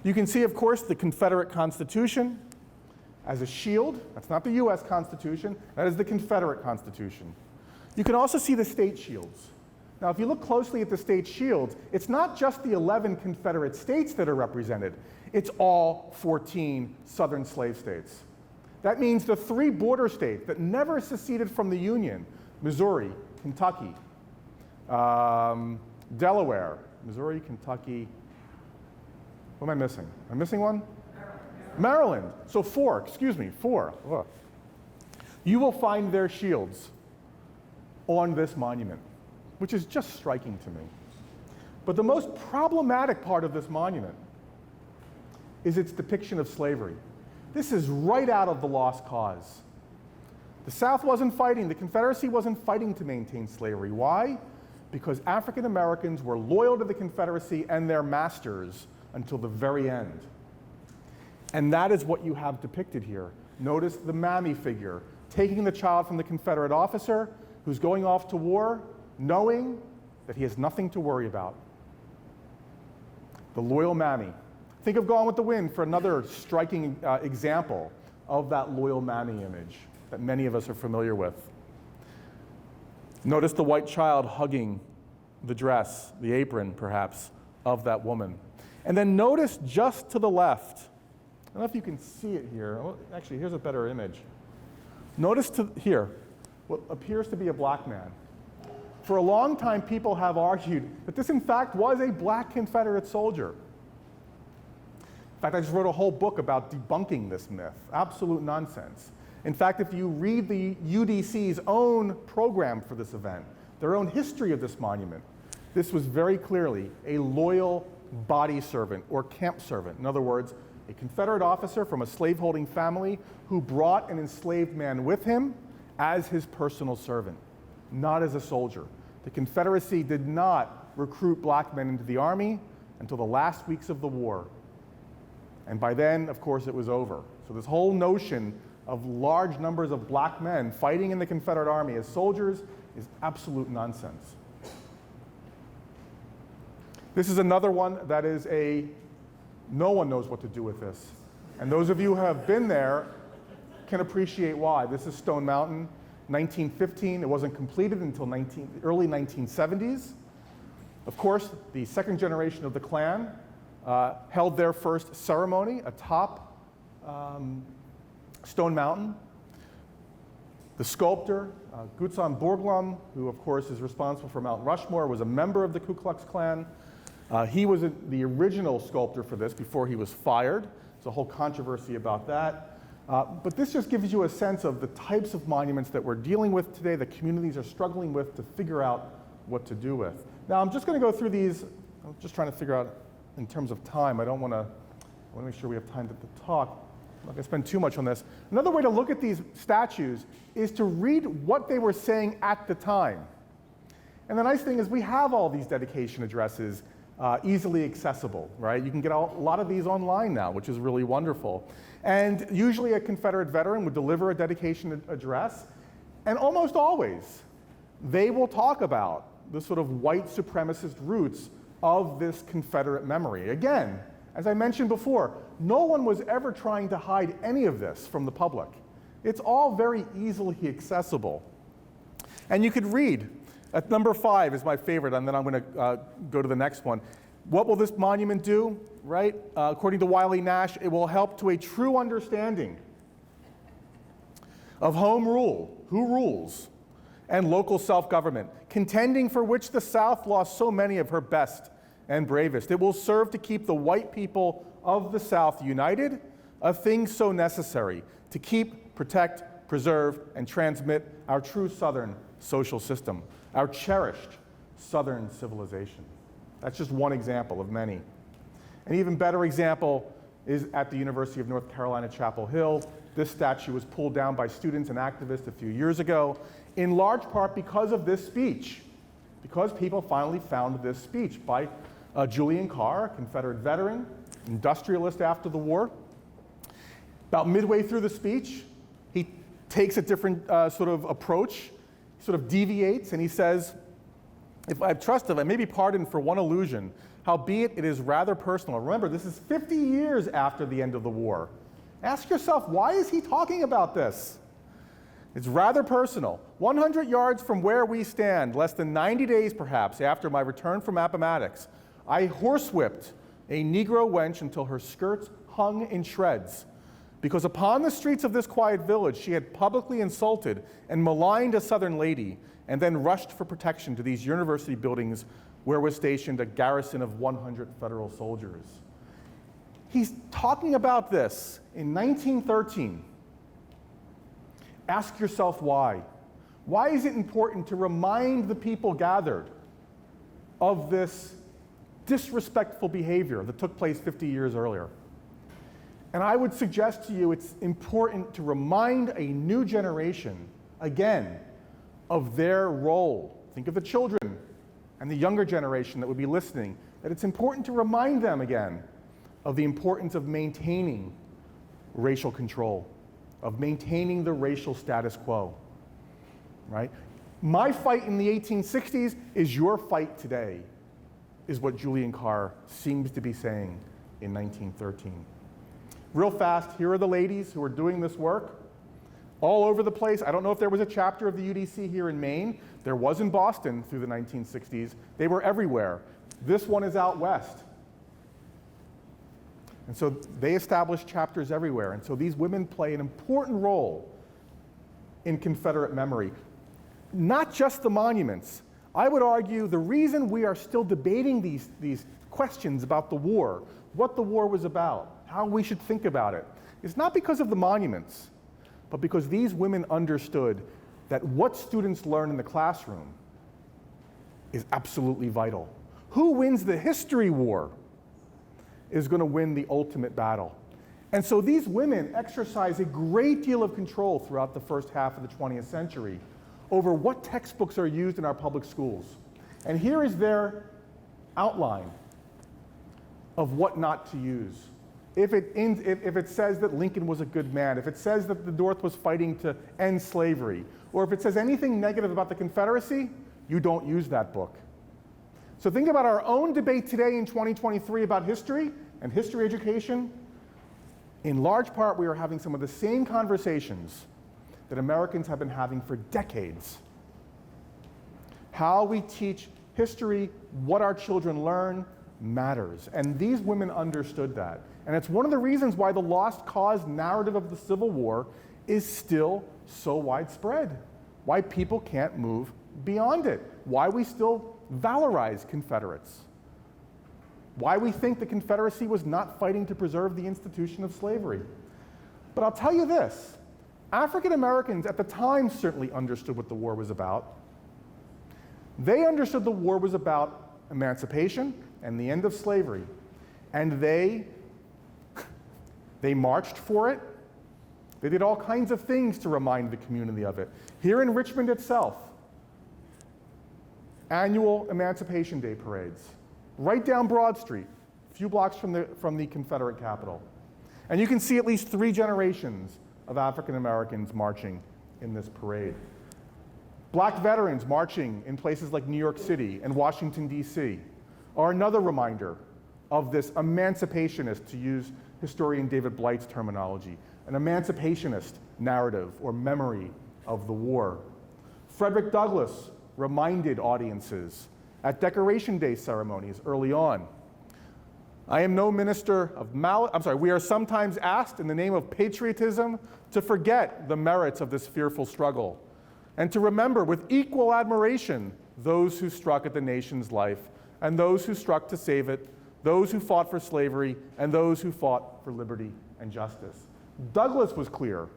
You can see, of course, the Confederate Constitution as a shield. That's not the US Constitution, that is the Confederate Constitution. You can also see the state shields. Now, if you look closely at the state shields, it's not just the 11 Confederate states that are represented, it's all 14 Southern slave states. That means the 3 border states that never seceded from the Union, Missouri, Kentucky, Delaware, Missouri, Kentucky, what am I missing? Am I missing one? Maryland. So 4. Look. You will find their shields on this monument, which is just striking to me. But the most problematic part of this monument is its depiction of slavery. This is right out of The Lost Cause. The South wasn't fighting, the Confederacy wasn't fighting to maintain slavery. Why? Because African Americans were loyal to the Confederacy and their masters until the very end. And that is what you have depicted here. Notice the mammy figure, taking the child from the Confederate officer who's going off to war, knowing that he has nothing to worry about. The loyal mammy. Think of Gone with the Wind for another striking example of that loyal mammy image that many of us are familiar with. Notice the white child hugging the dress, the apron perhaps, of that woman. And then notice just to the left, I don't know if you can see it here. Well, actually, here's a better image. Notice here what appears to be a black man. For a long time, people have argued that this, in fact, was a black Confederate soldier. In fact, I just wrote a whole book about debunking this myth. Absolute nonsense. In fact, if you read the UDC's own program for this event, their own history of this monument, this was very clearly a loyal body servant or camp servant. In other words, a Confederate officer from a slaveholding family who brought an enslaved man with him as his personal servant, not as a soldier. The Confederacy did not recruit black men into the Army until the last weeks of the war. And by then, of course, it was over. So this whole notion of large numbers of black men fighting in the Confederate Army as soldiers is absolute nonsense. This is another one that is no one knows what to do with this. And those of you who have been there can appreciate why. This is Stone Mountain, 1915. It wasn't completed until early 1970s. Of course, the second generation of the Klan held their first ceremony atop Stone Mountain. The sculptor, Gutzon Borglum, who of course is responsible for Mount Rushmore, was a member of the Ku Klux Klan. He was the original sculptor for this before he was fired. There's a whole controversy about that. But this just gives you a sense of the types of monuments that we're dealing with today, the communities are struggling with to figure out what to do with. Now, I'm just going to go through these. I'm just trying to figure out in terms of time. I want to make sure we have time to talk. I'm not going to spend too much on this. Another way to look at these statues is to read what they were saying at the time. And the nice thing is we have all these dedication addresses easily accessible, right? You can get a lot of these online now, which is really wonderful. And usually a Confederate veteran would deliver a dedication address, and almost always they will talk about the sort of white supremacist roots of this Confederate memory. Again, as I mentioned before, no one was ever trying to hide any of this from the public. It's all very easily accessible. And you could read, number 5 is my favorite, and then I'm going to go to the next one. What will this monument do, right? According to Wiley Nash, it will help to a true understanding of home rule, who rules, and local self-government, contending for which the South lost so many of her best and bravest. It will serve to keep the white people of the South united, a thing so necessary to keep, protect, preserve, and transmit our true Southern social system, our cherished Southern civilization. That's just one example of many. An even better example is at the University of North Carolina, Chapel Hill. This statue was pulled down by students and activists a few years ago, in large part because of this speech, because people finally found this speech by Julian Carr, a Confederate veteran, industrialist after the war. About midway through the speech, he takes a different sort of approach, sort of deviates, and he says, "If I have trust of, I may be pardoned for one illusion, howbeit it is rather personal." Remember, this is 50 years after the end of the war. Ask yourself, why is he talking about this? It's rather personal. 100 yards from where we stand, less than 90 days perhaps after my return from Appomattox, I horsewhipped a Negro wench until her skirts hung in shreds, because upon the streets of this quiet village she had publicly insulted and maligned a Southern lady, and then rushed for protection to these university buildings where was stationed a garrison of 100 federal soldiers. He's talking about this in 1913. Ask yourself why. Why is it important to remind the people gathered of this disrespectful behavior that took place 50 years earlier? And I would suggest to you it's important to remind a new generation, again, of their role. Think of the children and the younger generation that would be listening, that it's important to remind them again of the importance of maintaining racial control, of maintaining the racial status quo, right? My fight in the 1860s is your fight today, is what Julian Carr seems to be saying in 1913. Real fast, here are the ladies who are doing this work all over the place. I don't know if there was a chapter of the UDC here in Maine. There was in Boston through the 1960s. They were everywhere. This one is out west. And so they established chapters everywhere. And so these women play an important role in Confederate memory. Not just the monuments. I would argue the reason we are still debating these questions about the war, what the war was about, how we should think about it, is not because of the monuments, but because these women understood that what students learn in the classroom is absolutely vital. Who wins the history war is going to win the ultimate battle. And so these women exercise a great deal of control throughout the first half of the 20th century over what textbooks are used in our public schools. And here is their outline of what not to use. If it says that Lincoln was a good man, if it says that the North was fighting to end slavery, or if it says anything negative about the Confederacy, you don't use that book. So think about our own debate today in 2023 about history and history education. In large part, we are having some of the same conversations that Americans have been having for decades. How we teach history, what our children learn, matters. And these women understood that. And it's one of the reasons why the lost cause narrative of the Civil War is still so widespread. Why people can't move beyond it. Why we still valorize Confederates. Why we think the Confederacy was not fighting to preserve the institution of slavery. But I'll tell you this, African Americans at the time certainly understood what the war was about. They understood the war was about emancipation and the end of slavery. And they marched for it. They did all kinds of things to remind the community of it. Here in Richmond itself, annual Emancipation Day parades, right down Broad Street, a few blocks from the Confederate capital. And you can see at least 3 generations of African Americans marching in this parade. Black veterans marching in places like New York City and Washington, D.C. are another reminder of this emancipationist, to use historian David Blight's terminology, an emancipationist narrative or memory of the war. Frederick Douglass reminded audiences at Decoration Day ceremonies early on. I am no minister of we are sometimes asked in the name of patriotism to forget the merits of this fearful struggle and to remember with equal admiration those who struck at the nation's life and those who struck to save it, those who fought for slavery and those who fought for liberty and justice. Douglass was clear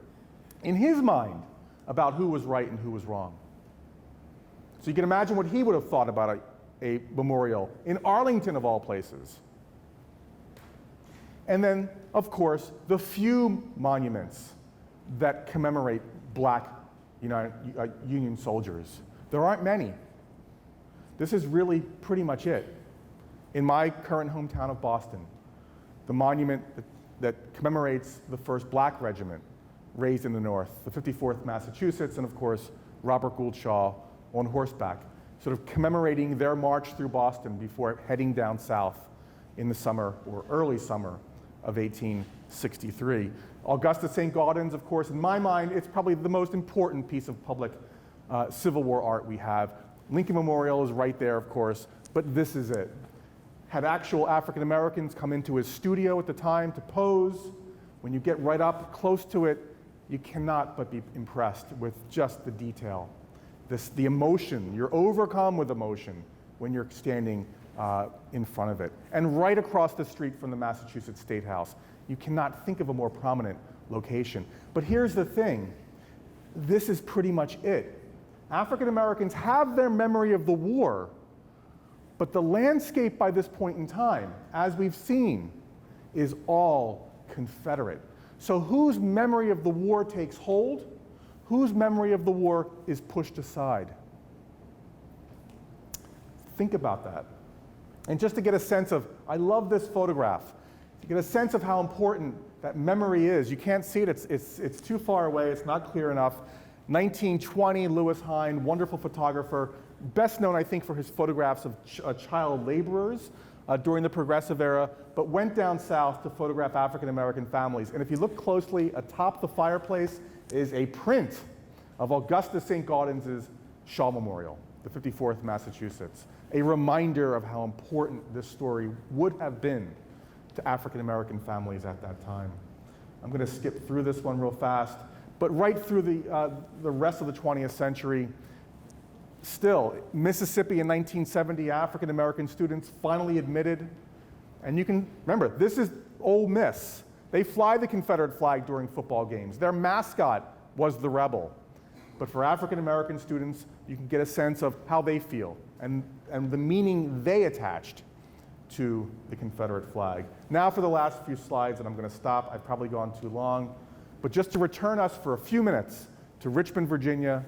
in his mind about who was right and who was wrong. So you can imagine what he would have thought about a memorial in Arlington, of all places. And then, of course, the few monuments that commemorate Black Union soldiers. There aren't many. This is really pretty much it. In my current hometown of Boston, the monument that commemorates the 1st Black Regiment raised in the North, the 54th Massachusetts, and of course, Robert Gould Shaw on horseback, sort of commemorating their march through Boston before heading down south in the summer or early summer of 1863. Augusta St. Gaudens, of course, in my mind, it's probably the most important piece of public Civil War art we have. Lincoln Memorial is right there, of course, but this is it. Had actual African Americans come into his studio at the time to pose. When you get right up close to it, you cannot but be impressed with just the detail. The emotion, you're overcome with emotion when you're standing in front of it. And right across the street from the Massachusetts State House, you cannot think of a more prominent location. But here's the thing, this is pretty much it. African Americans have their memory of the war, but the landscape by this point in time, as we've seen, is all Confederate. So whose memory of the war takes hold? Whose memory of the war is pushed aside? Think about that. And just to get a sense of, I love this photograph, to get a sense of how important that memory is. You can't see it, it's too far away, it's not clear enough. 1920, Lewis Hine, wonderful photographer, best known, I think, for his photographs of child laborers during the Progressive Era, but went down south to photograph African American families. And if you look closely, atop the fireplace is a print of Augusta St. Gaudens's Shaw Memorial, the 54th Massachusetts, a reminder of how important this story would have been to African American families at that time. I'm going to skip through this one real fast, but right through the rest of the 20th century, still, Mississippi in 1970, African American students finally admitted, and you can remember, this is Ole Miss. They fly the Confederate flag during football games. Their mascot was the rebel. But for African American students, you can get a sense of how they feel and the meaning they attached to the Confederate flag. Now for the last few slides, and I'm going to stop. I've probably gone too long. But just to return us for a few minutes to Richmond, Virginia,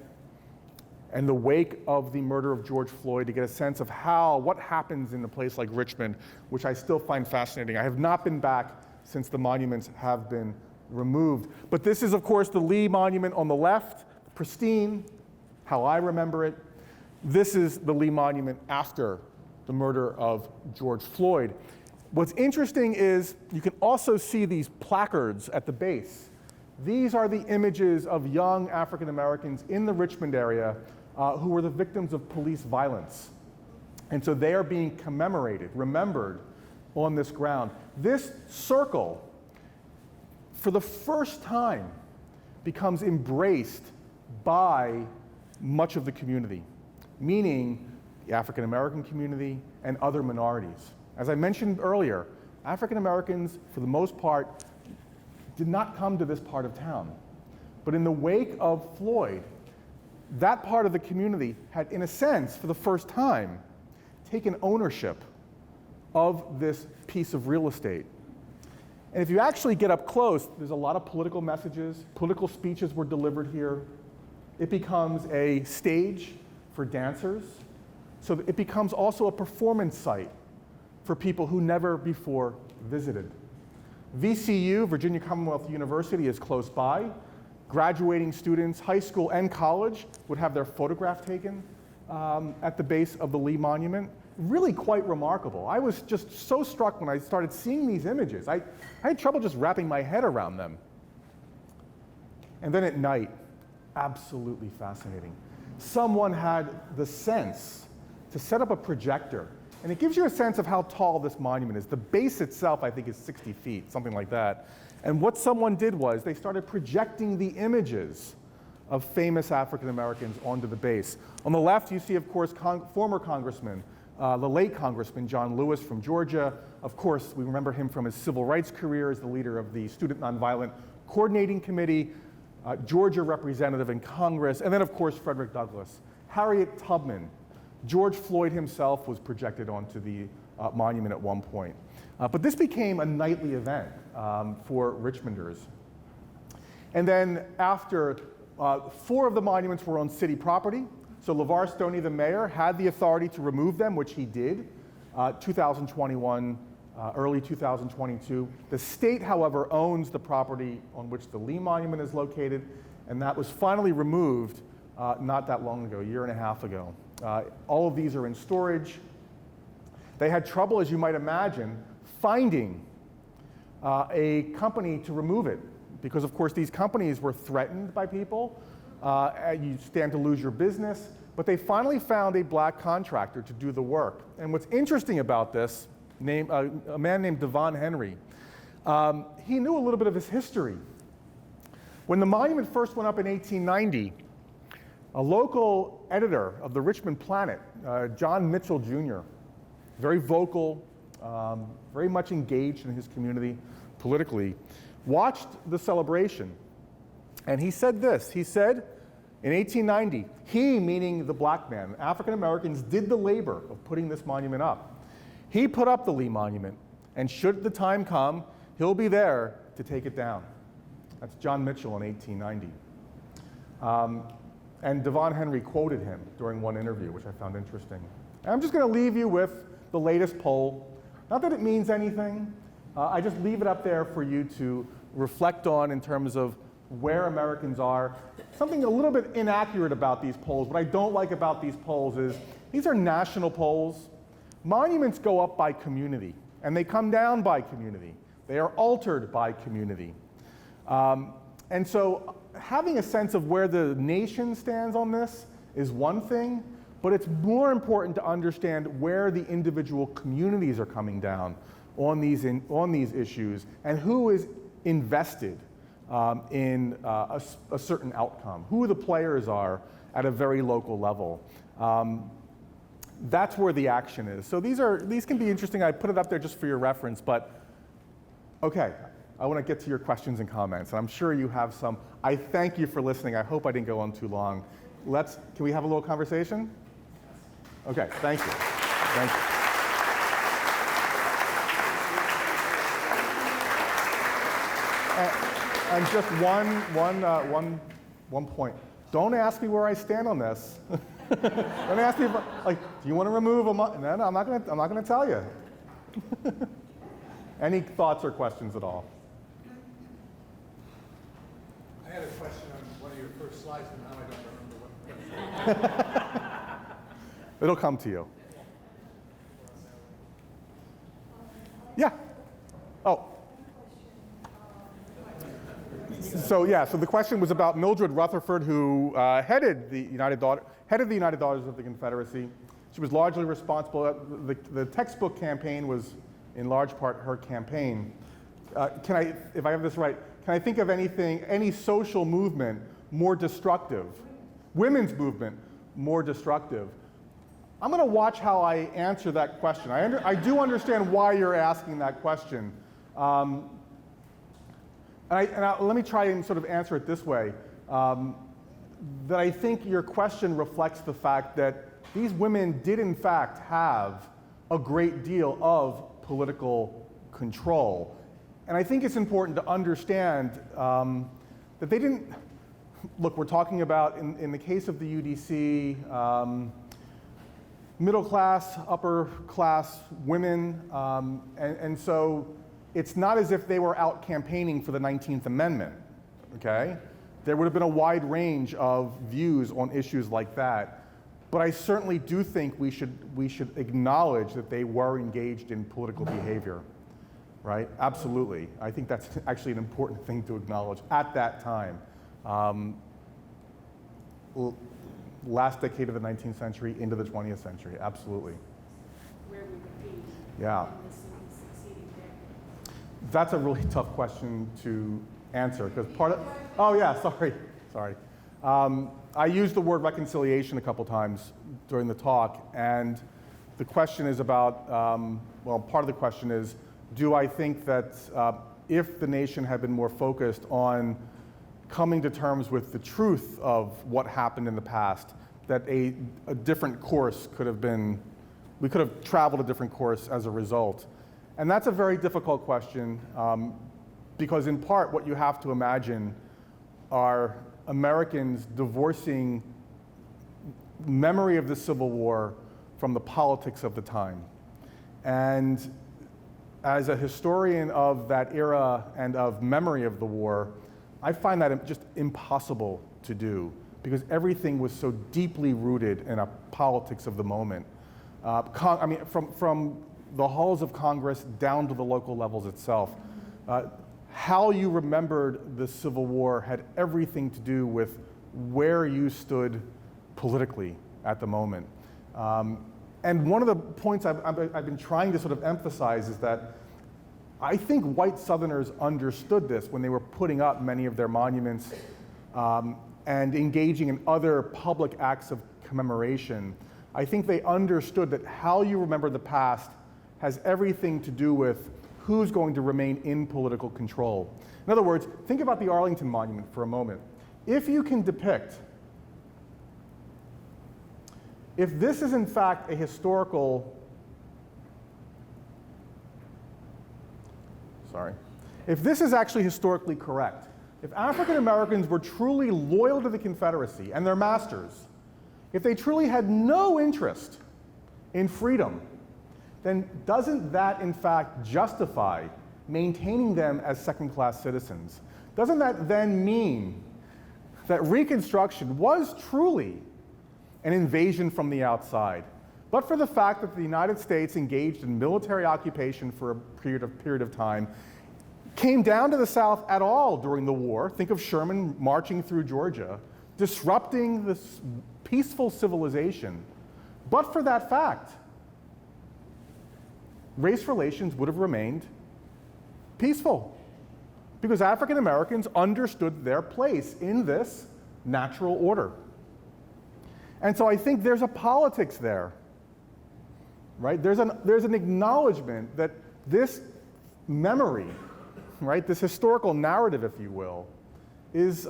and the wake of the murder of George Floyd, to get a sense of what happens in a place like Richmond, which I still find fascinating. I have not been back since the monuments have been removed. But this is, of course, the Lee Monument on the left, pristine, how I remember it. This is the Lee Monument after the murder of George Floyd. What's interesting is you can also see these placards at the base. These are the images of young African Americans in the Richmond area who were the victims of police violence. And so they are being commemorated, remembered on this ground. This circle, for the first time, becomes embraced by much of the community, meaning the African American community and other minorities. As I mentioned earlier, African Americans, for the most part, did not come to this part of town. But in the wake of Floyd, that part of the community had, in a sense, for the first time, taken ownership of this piece of real estate. And if you actually get up close, there's a lot of political messages, political speeches were delivered here. It becomes a stage for dancers. So it becomes also a performance site for people who never before visited. VCU, Virginia Commonwealth University, is close by. Graduating students, high school and college, would have their photograph taken at the base of the Lee Monument. Really quite remarkable. I was just so struck when I started seeing these images. I had trouble just wrapping my head around them. And then at night, absolutely fascinating. Someone had the sense to set up a projector, and it gives you a sense of how tall this monument is. The base itself, I think, is 60 feet, something like that. And what someone did was they started projecting the images of famous African Americans onto the base. On the left, you see, of course, former Congressman, the late Congressman John Lewis from Georgia. Of course, we remember him from his civil rights career as the leader of the Student Nonviolent Coordinating Committee, Georgia representative in Congress, and then, of course, Frederick Douglass. Harriet Tubman. George Floyd himself was projected onto the monument at one point. But this became a nightly event for Richmonders. And then after 4 of the monuments were on city property, so LeVar Stoney, the mayor, had the authority to remove them, which he did, 2021, early 2022. The state, however, owns the property on which the Lee Monument is located, and that was finally removed not that long ago, a year and a half ago. All of these are in storage. They had trouble, as you might imagine, finding a company to remove it because, of course, these companies were threatened by people. You stand to lose your business. But they finally found a black contractor to do the work. And what's interesting about this, a man named Devon Henry, he knew a little bit of his history. When the monument first went up in 1890, a local editor of the Richmond Planet, John Mitchell Jr., very vocal, very much engaged in his community politically, watched the celebration. And he said this, he said, in 1890, he, meaning the black man, African Americans, did the labor of putting this monument up. He put up the Lee Monument, and should the time come, he'll be there to take it down. That's John Mitchell in 1890. And Devon Henry quoted him during one interview, which I found interesting. And I'm just going to leave you with the latest poll. Not that it means anything. I just leave it up there for you to reflect on in terms of where Americans are. Something a little bit inaccurate about these polls, what I don't like about these polls is these are national polls. monuments go up by community, and they come down by community. They are altered by community. And so having a sense of where the nation stands on this is one thing, but it's more important to understand where the individual communities are coming down on these issues and who is invested in a certain outcome, who the players are at a very local level. That's where the action is. So these can be interesting. I put it up there just for your reference, but okay, I want to get to your questions and comments, and I'm sure you have some. I thank you for listening. I hope I didn't go on too long. Can we have a little conversation? Okay, thank you. Thank you. And just one point. Don't ask me where I stand on this. Don't ask me if, do you want to remove a No, I'm not gonna tell you. Any thoughts or questions at all? I had a question on one of your first slides, and now I don't remember what. It'll come to you. Yeah. Oh. So the question was about Mildred Rutherford, who headed the United Daughters of the Confederacy. She was largely responsible. The textbook campaign was, in large part, her campaign. If I have this right, can I think of any social movement more destructive? Women's movement more destructive? I'm going to watch how I answer that question. I do understand why you're asking that question. Let me try and sort of answer it this way. That I think your question reflects the fact that these women did in fact have a great deal of political control. And I think it's important to understand that they didn't, look, we're talking about, in the case of the UDC, middle class, upper class women, and so it's not as if they were out campaigning for the 19th Amendment, okay? There would have been a wide range of views on issues like that, but I certainly do think we should acknowledge that they were engaged in political behavior, right? Absolutely. I think that's actually an important thing to acknowledge at that time. Last decade of the 19th century into the 20th century, absolutely. Where we would be Yeah. in this succeeding decade. That's a really tough question to answer because sorry. I used the word reconciliation a couple times during the talk, and the question is about, part of the question is, do I think that if the nation had been more focused on coming to terms with the truth of what happened in the past, that a different course could have been, we could have traveled a different course as a result. And that's a very difficult question because in part what you have to imagine are Americans divorcing memory of the Civil War from the politics of the time. And as a historian of that era and of memory of the war, I find that just impossible to do because everything was so deeply rooted in a politics of the moment. From the halls of Congress down to the local levels itself. How you remembered the Civil War had everything to do with where you stood politically at the moment. And one of the points I've been trying to sort of emphasize is that I think white Southerners understood this when they were putting up many of their monuments and engaging in other public acts of commemoration. I think they understood that how you remember the past has everything to do with who's going to remain in political control. In other words, think about the Arlington Monument for a moment. If you can depict, if this is in fact a historical, if this is actually historically correct, if African Americans were truly loyal to the Confederacy and their masters, if they truly had no interest in freedom, then doesn't that in fact justify maintaining them as second-class citizens? Doesn't that then mean that Reconstruction was truly an invasion from the outside? but for the fact that the United States engaged in military occupation for a period of time, came down to the South at all during the war. Think of Sherman marching through Georgia, disrupting this peaceful civilization. But for that fact, race relations would have remained peaceful, because African Americans understood their place in this natural order. And so I think there's a politics there, right? There's an acknowledgement that this memory, right, this historical narrative, if you will, is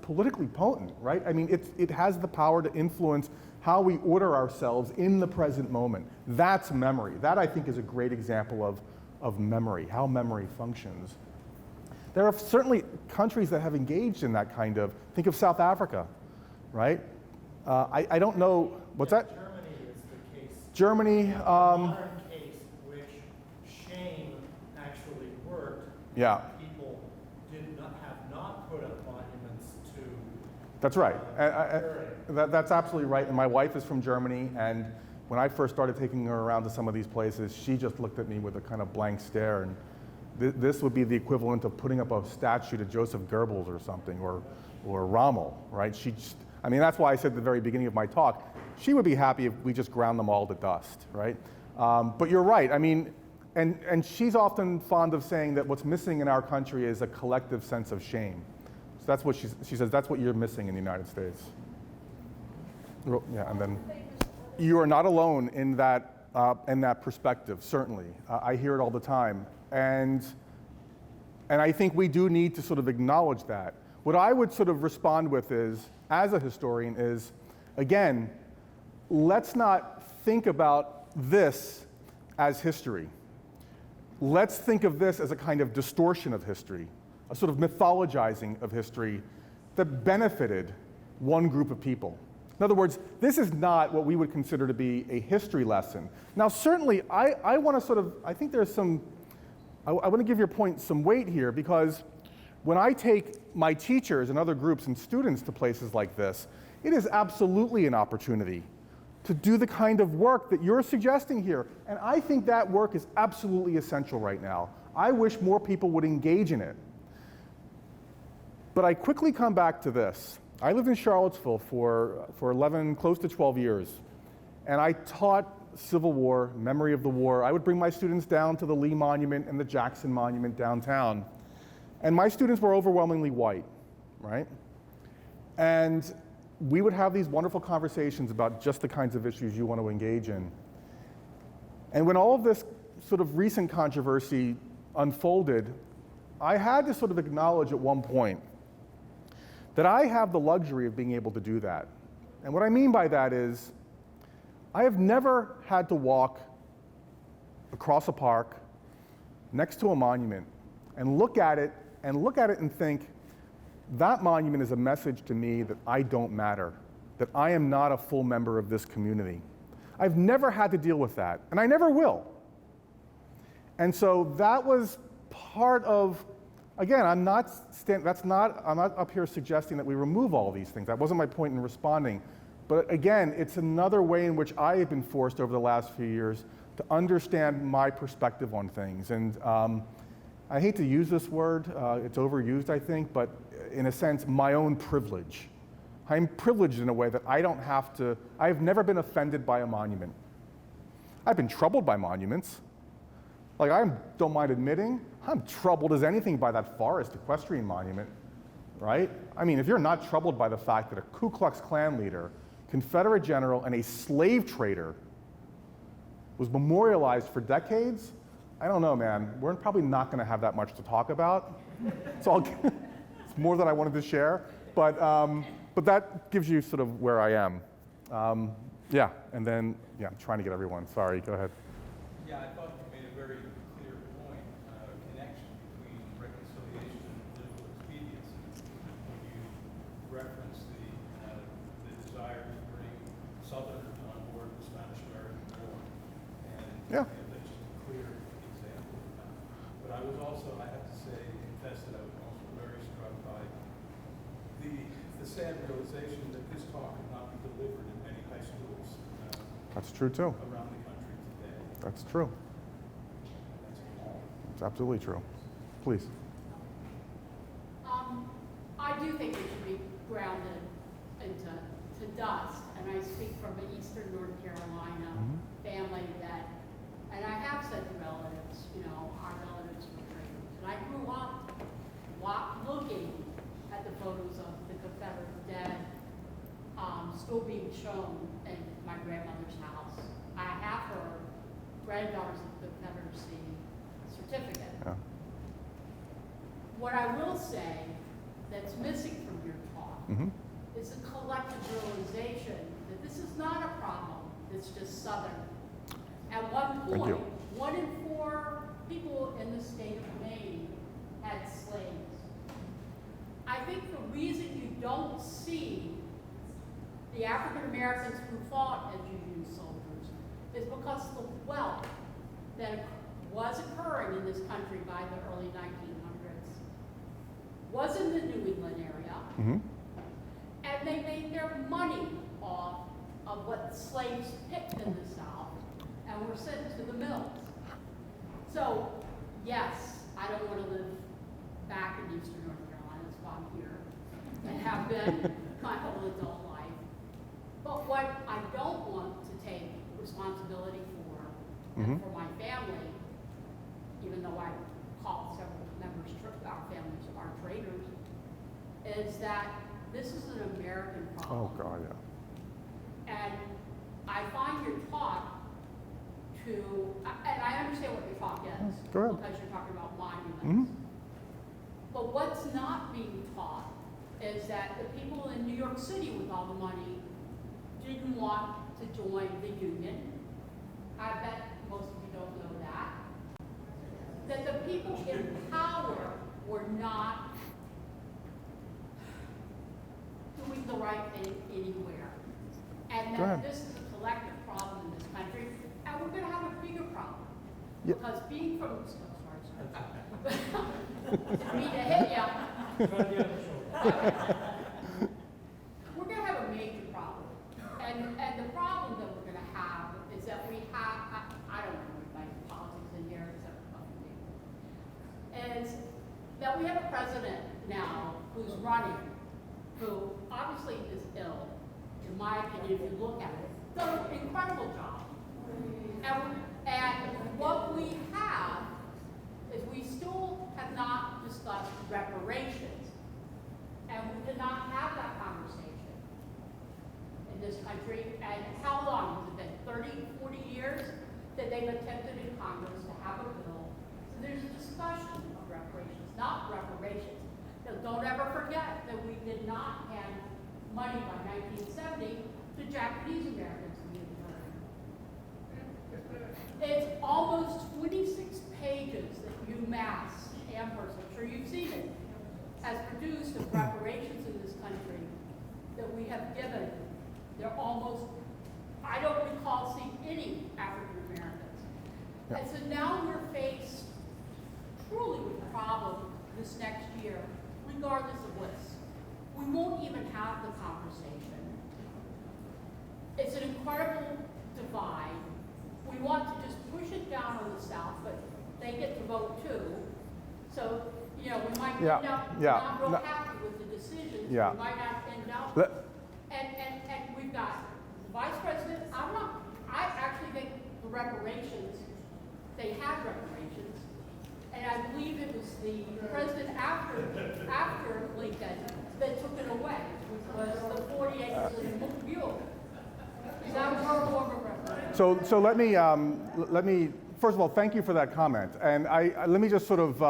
politically potent, right? I mean, it has the power to influence how we order ourselves in the present moment. That's memory. That, I think, is a great example of memory, how memory functions. There are certainly countries that have engaged in that kind of, think of South Africa, right? I don't know, what's that? Germany is the case. Germany. A modern case which shame actually worked. Yeah. People have not put up monuments to. That's right. Turing. That's absolutely right. And my wife is from Germany, and when I first started taking her around to some of these places, she just looked at me with a kind of blank stare. And this would be the equivalent of putting up a statue to Joseph Goebbels or something, or Rommel, right? I mean, that's why I said at the very beginning of my talk, she would be happy if we just ground them all to dust, right? But you're right. I mean, and she's often fond of saying that what's missing in our country is a collective sense of shame. So that's what she says, that's what you're missing in the United States. Yeah, and then you are not alone in that perspective, certainly. I hear it all the time. And I think we do need to sort of acknowledge that. What I would sort of respond with is, as a historian, is, again, let's not think about this as history. Let's think of this as a kind of distortion of history, a sort of mythologizing of history that benefited one group of people. In other words, this is not what we would consider to be a history lesson. Now, certainly, I want to sort of, I think there's some, I want to give your point some weight here, because when I take my teachers and other groups and students to places like this, it is absolutely an opportunity to do the kind of work that you're suggesting here. And I think that work is absolutely essential right now. I wish more people would engage in it. But I quickly come back to this. I lived in Charlottesville for 11, close to 12 years. And I taught Civil War, memory of the war. I would bring my students down to the Lee Monument and the Jackson Monument downtown. And my students were overwhelmingly white, right? And we would have these wonderful conversations about just the kinds of issues you want to engage in. And when all of this sort of recent controversy unfolded, I had to sort of acknowledge at one point that I have the luxury of being able to do that. And what I mean by that is, I have never had to walk across a park next to a monument and look at it and think, that monument is a message to me that I don't matter, that I am not a full member of this community. I've never had to deal with that, and I never will. And so that was part of, again, I'm not up here suggesting that we remove all these things. That wasn't my point in responding. But again, it's another way in which I have been forced over the last few years to understand my perspective on things. And I hate to use this word, it's overused, I think, but in a sense, my own privilege. I'm privileged in a way that I don't have to, I've never been offended by a monument. I've been troubled by monuments. Like, I don't mind admitting, I'm troubled as anything by that Forest Equestrian Monument, right? I mean, if you're not troubled by the fact that a Ku Klux Klan leader, Confederate general, and a slave trader was memorialized for decades, I don't know, man. We're probably not going to have that much to talk about. It's more than I wanted to share, but that gives you sort of where I am. Yeah, and then, yeah, I'm trying to get everyone. Sorry, go ahead. Yeah, I thought you made a very clear point, connection between reconciliation and political expediency. When you reference the desire to bring Southerners on board the Spanish-American War. And Yeah. that's just a clear example of that. But I was also, I have to say, confess that I was also very struck by the sad realization that this talk could not be delivered in many high schools. That's true too. around the country today. That's true. It's absolutely true. Please. I do think it should be grounded into dust, and I speak from an Eastern North Carolina family that, and I have said to relatives, you know, our relatives were traitors. And I grew up looking at the photos of the Confederate dead still being shown in my grandmother's house. I have her granddaughter's Confederacy certificate. Yeah. What I will say that's missing from your talk is a collective realization that this is not a problem that's just Southern. At one Thank you. point, 1 in 4 people in the state of Maine had slaves. I think the reason you don't see the African Americans who fought as Union soldiers is because the wealth that was occurring in this country by the early 1900s was in the New England area, and they made their money off of what slaves picked in the South and were sent to the mills. So, yes, I don't want to live back in Eastern North Carolina, that's why I'm here, and have been my whole adult life. But what I don't want to take responsibility for, and for my family, even though I call several members of our families our traitors, is that this is an American problem. Oh God, yeah. And I find your talk and I understand what your talk is, Go ahead. because you're talking about monuments. But what's not being taught is that the people in New York City with all the money didn't want to join the union. I bet most of you don't know that. That the people in power were not doing the right thing anywhere. And Go that ahead. this is a collective problem in this country, and we're going to have a bigger problem. Yeah. Because being from, oh, sorry, didn't mean to hit you. We're going to have a major problem. And the problem that we're going to have is that we have, I don't know my politics in here except for me, is that we have a president now who's running, who obviously is ill, in my opinion, if you look at it, done an incredible job. And what we have is we still have not discussed reparations. And we did not have that conversation in this country. And how long has it been? 30, 40 years that they've attempted in Congress to have a bill. So there's a discussion of reparations, not reparations. Now, don't ever forget that we did not hand money by 1970 to Japanese Americans in the internment. It's almost 26 pages that UMass, Amherst, I'm sure you've seen it, has produced of reparations in this country that we have given. They're almost, I don't recall seeing any African Americans. Yeah. And so now we're faced truly with a problem this next year, regardless of what's. We won't even have the conversation. It's an incredible divide. We want to just push it down on the South, but they get to vote too. So, you know, we might end up not real happy with the decisions. Yeah. We might not end up. And we've got the vice president. I actually think the reparations, they had reparations. And I believe it was the president after Lincoln that took it away, which was the 40 acres of Mule. That was our form of reparation. So let me first of all thank you for that comment, and let me just sort of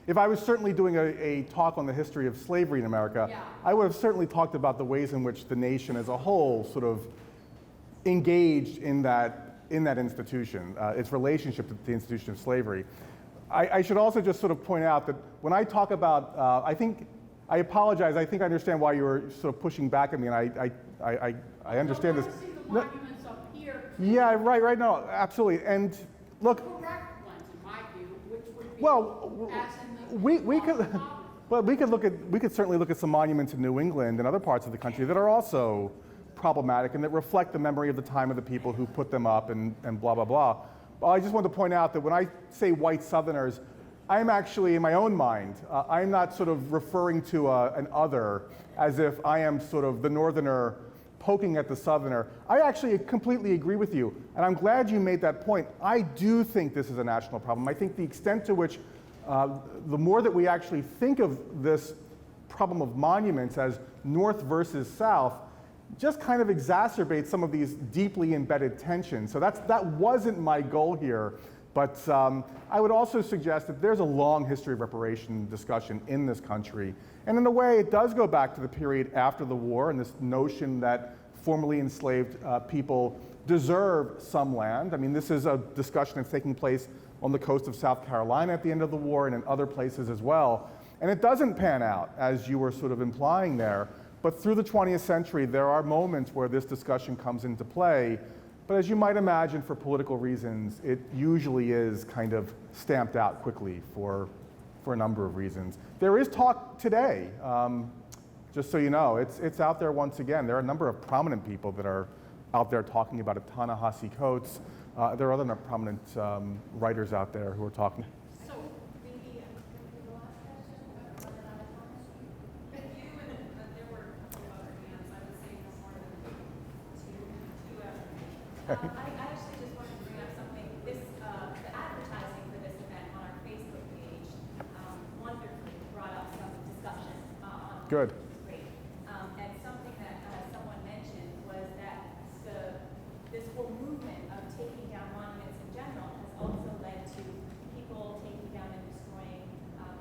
if I was certainly doing a talk on the history of slavery in America, Yeah. I would have certainly talked about the ways in which the nation as a whole sort of engaged in that institution, its relationship to the institution of slavery. I should also just sort of point out that when I talk about, I apologize, I think I understand why you were sort of pushing back at me, and I understand this. So I want to see the monuments up here. Yeah, right, no, absolutely. And look, Correct ones, in my view, which would be well, as in the we could, Commons. well, we could certainly look at some monuments in New England and other parts of the country that are also problematic and that reflect the memory of the time of the people who put them up and blah, blah, blah. But I just want to point out that when I say white Southerners, I'm actually, in my own mind, I'm not sort of referring to an other as if I am sort of the Northerner poking at the Southerner. I actually completely agree with you, and I'm glad you made that point. I do think this is a national problem. I think the extent to which, the more that we actually think of this problem of monuments as North versus South, just kind of exacerbates some of these deeply embedded tensions. So that wasn't my goal here. But I would also suggest that there's a long history of reparation discussion in this country. And in a way, it does go back to the period after the war and this notion that formerly enslaved people deserve some land. I mean, this is a discussion that's taking place on the coast of South Carolina at the end of the war and in other places as well. And it doesn't pan out, as you were sort of implying there. But through the 20th century, there are moments where this discussion comes into play. But as you might imagine, for political reasons, it usually is kind of stamped out quickly for a number of reasons. There is talk today, just so you know, it's out there once again. There are a number of prominent people that are out there talking about it. Ta-Nehisi Coates. There are other prominent writers out there who are talking. So, maybe the last question, but you and there were a couple of other hands, I would say no more than two I actually just wanted to bring up something. The advertising for this event on our Facebook page wonderfully brought up some discussion on Good. which was great. And something that someone mentioned was that this whole movement of taking down monuments in general has also led to people taking down and destroying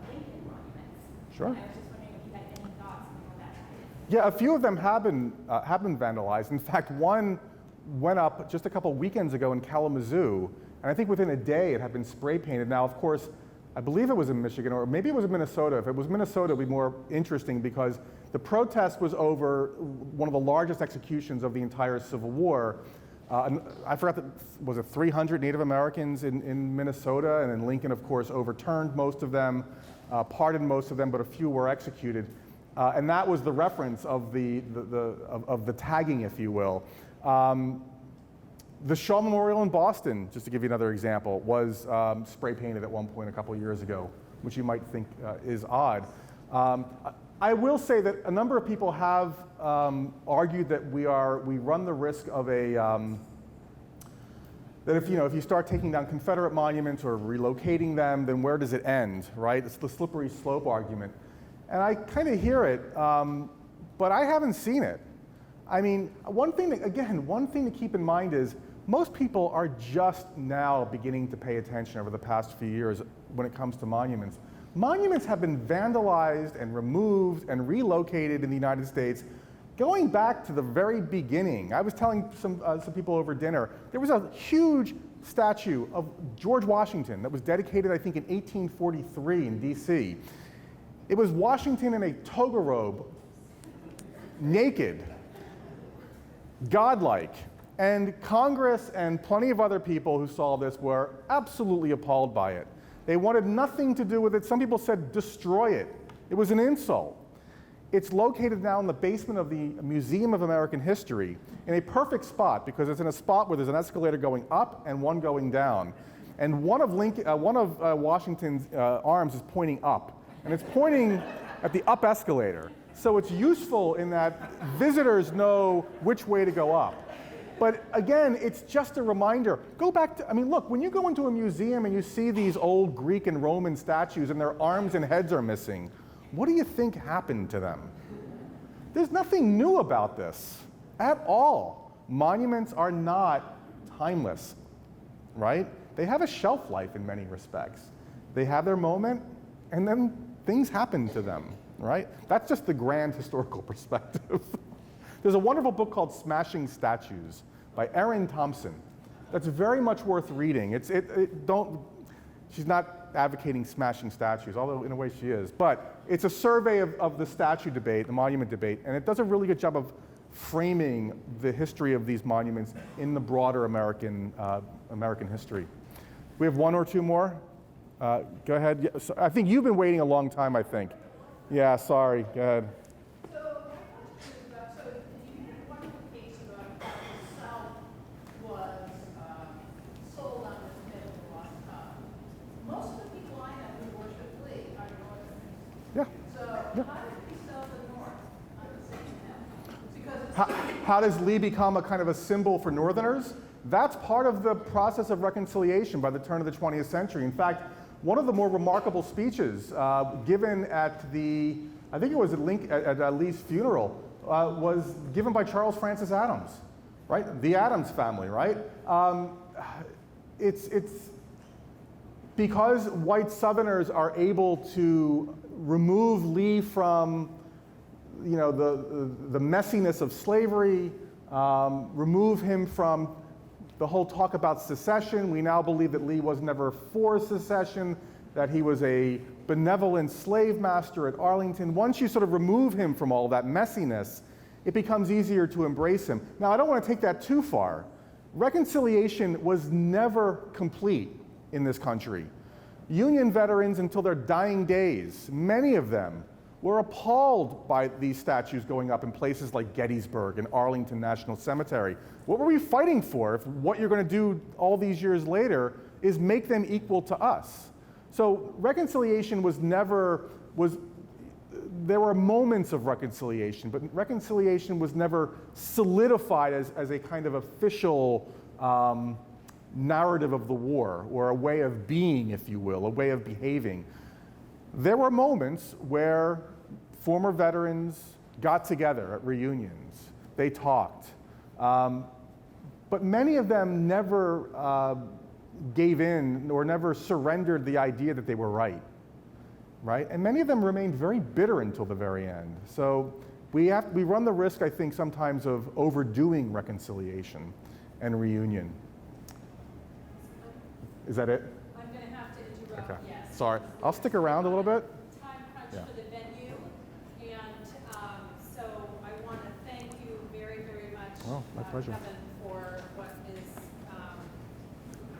Lincoln monuments. Sure. I was just wondering if you had any thoughts on that. Yeah, a few of them have been vandalized. In fact, one went up just a couple weekends ago in Kalamazoo, and I think within a day it had been spray painted. Now, of course, I believe it was in Michigan, or maybe it was in Minnesota. If it was Minnesota, it would be more interesting because the protest was over one of the largest executions of the entire Civil War. I forgot that, was it 300 Native Americans in Minnesota, and then Lincoln, of course, overturned most of them, pardoned most of them, but a few were executed. And that was the reference of the tagging, if you will. The Shaw Memorial in Boston, just to give you another example, was spray painted at one point a couple years ago, which you might think is odd. I will say that a number of people have argued that we run the risk of that if you start taking down Confederate monuments or relocating them, then where does it end, right? It's the slippery slope argument. And I kind of hear it, but I haven't seen it. I mean, one thing to keep in mind is most people are just now beginning to pay attention over the past few years when it comes to monuments. Monuments have been vandalized and removed and relocated in the United States going back to the very beginning. I was telling some people over dinner, there was a huge statue of George Washington that was dedicated, I think, in 1843 in DC. It was Washington in a toga robe, naked, godlike. And Congress and plenty of other people who saw this were absolutely appalled by it. They wanted nothing to do with it. Some people said destroy it. It was an insult. It's located now in the basement of the Museum of American History in a perfect spot because it's in a spot where there's an escalator going up and one going down. And one of Washington's arms is pointing up, and it's pointing at the up escalator. So it's useful in that visitors know which way to go up. But again, it's just a reminder. Go back to, look, when you go into a museum and you see these old Greek and Roman statues and their arms and heads are missing, what do you think happened to them? There's nothing new about this at all. Monuments are not timeless, right? They have a shelf life in many respects. They have their moment, and then things happen to them, right? That's just the grand historical perspective. There's a wonderful book called Smashing Statues by Erin Thompson that's very much worth reading. She's not advocating smashing statues, although in a way she is, but it's a survey of the statue debate, the monument debate, and it does a really good job of framing the history of these monuments in the broader American history. We have one or two more. Go ahead. Yeah, so I think you've been waiting a long time, I think. Yeah, sorry. Go ahead. So my question is about, so you had one page how does Lee become a kind of a symbol for Northerners? That's part of the process of reconciliation by the turn of the 20th century. In fact, one of the more remarkable speeches given at the, I think it was at Lee's funeral, was given by Charles Francis Adams, right? The Adams family, right? It's because white Southerners are able to remove Lee from, you know, the messiness of slavery, remove him from the whole talk about secession. We now believe that Lee was never for secession, that he was a benevolent slave master at Arlington. Once you sort of remove him from all that messiness, it becomes easier to embrace him. Now, I don't want to take that too far. Reconciliation was never complete in this country. Union veterans, until their dying days, many of them were appalled by these statues going up in places like Gettysburg and Arlington National Cemetery. What were we fighting for if what you're going to do all these years later is make them equal to us? So reconciliation was never, there were moments of reconciliation, but reconciliation was never solidified as a kind of official narrative of the war, or a way of being, if you will, a way of behaving. There were moments where former veterans got together at reunions. They talked. But many of them never gave in or never surrendered the idea that they were right? And many of them remained very bitter until the very end. So we run the risk, I think, sometimes of overdoing reconciliation and reunion. Is that it? I'm going to have to interrupt, Okay. yes. Sorry. I'll stick around a little bit. Time crunch Yeah. for the venue, and so I want to thank you very, very much, Oh, my pleasure. Kevin, for what is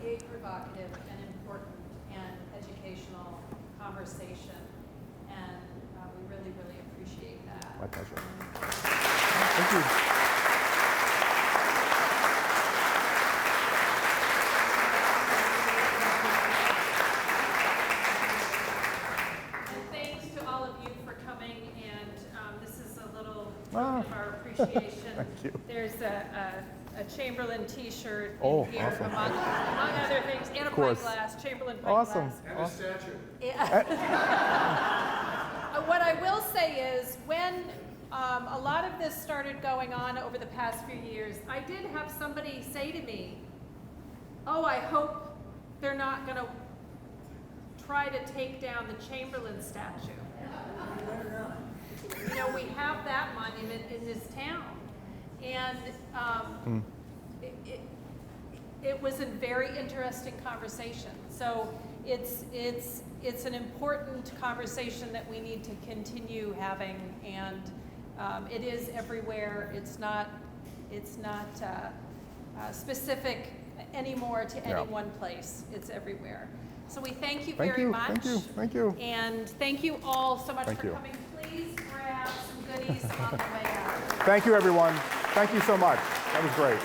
a provocative and important and educational conversation, and we really, really appreciate that. My pleasure. Thank you. And thanks to all of you for coming, and this is a little Ah. of our appreciation. Thank you. There's a Chamberlain T-shirt in Oh, here, awesome. among other things, and a pint course. glass, Chamberlain pint Awesome. glass. And a statue. What I will say is, when a lot of this started going on over the past few years, I did have somebody say to me, "Oh, I hope they're not going to try to take down the Chamberlain statue." You know, we have that monument in this town, and it was a very interesting conversation. So it's an important conversation that we need to continue having, and it is everywhere. It's not specific anymore to any one place. It's everywhere. So we thank you very much. Thank you. Thank you. And thank you all so much Thank for you. coming. Please grab some goodies on the way out. Thank you, everyone. Thank you so much. That was great.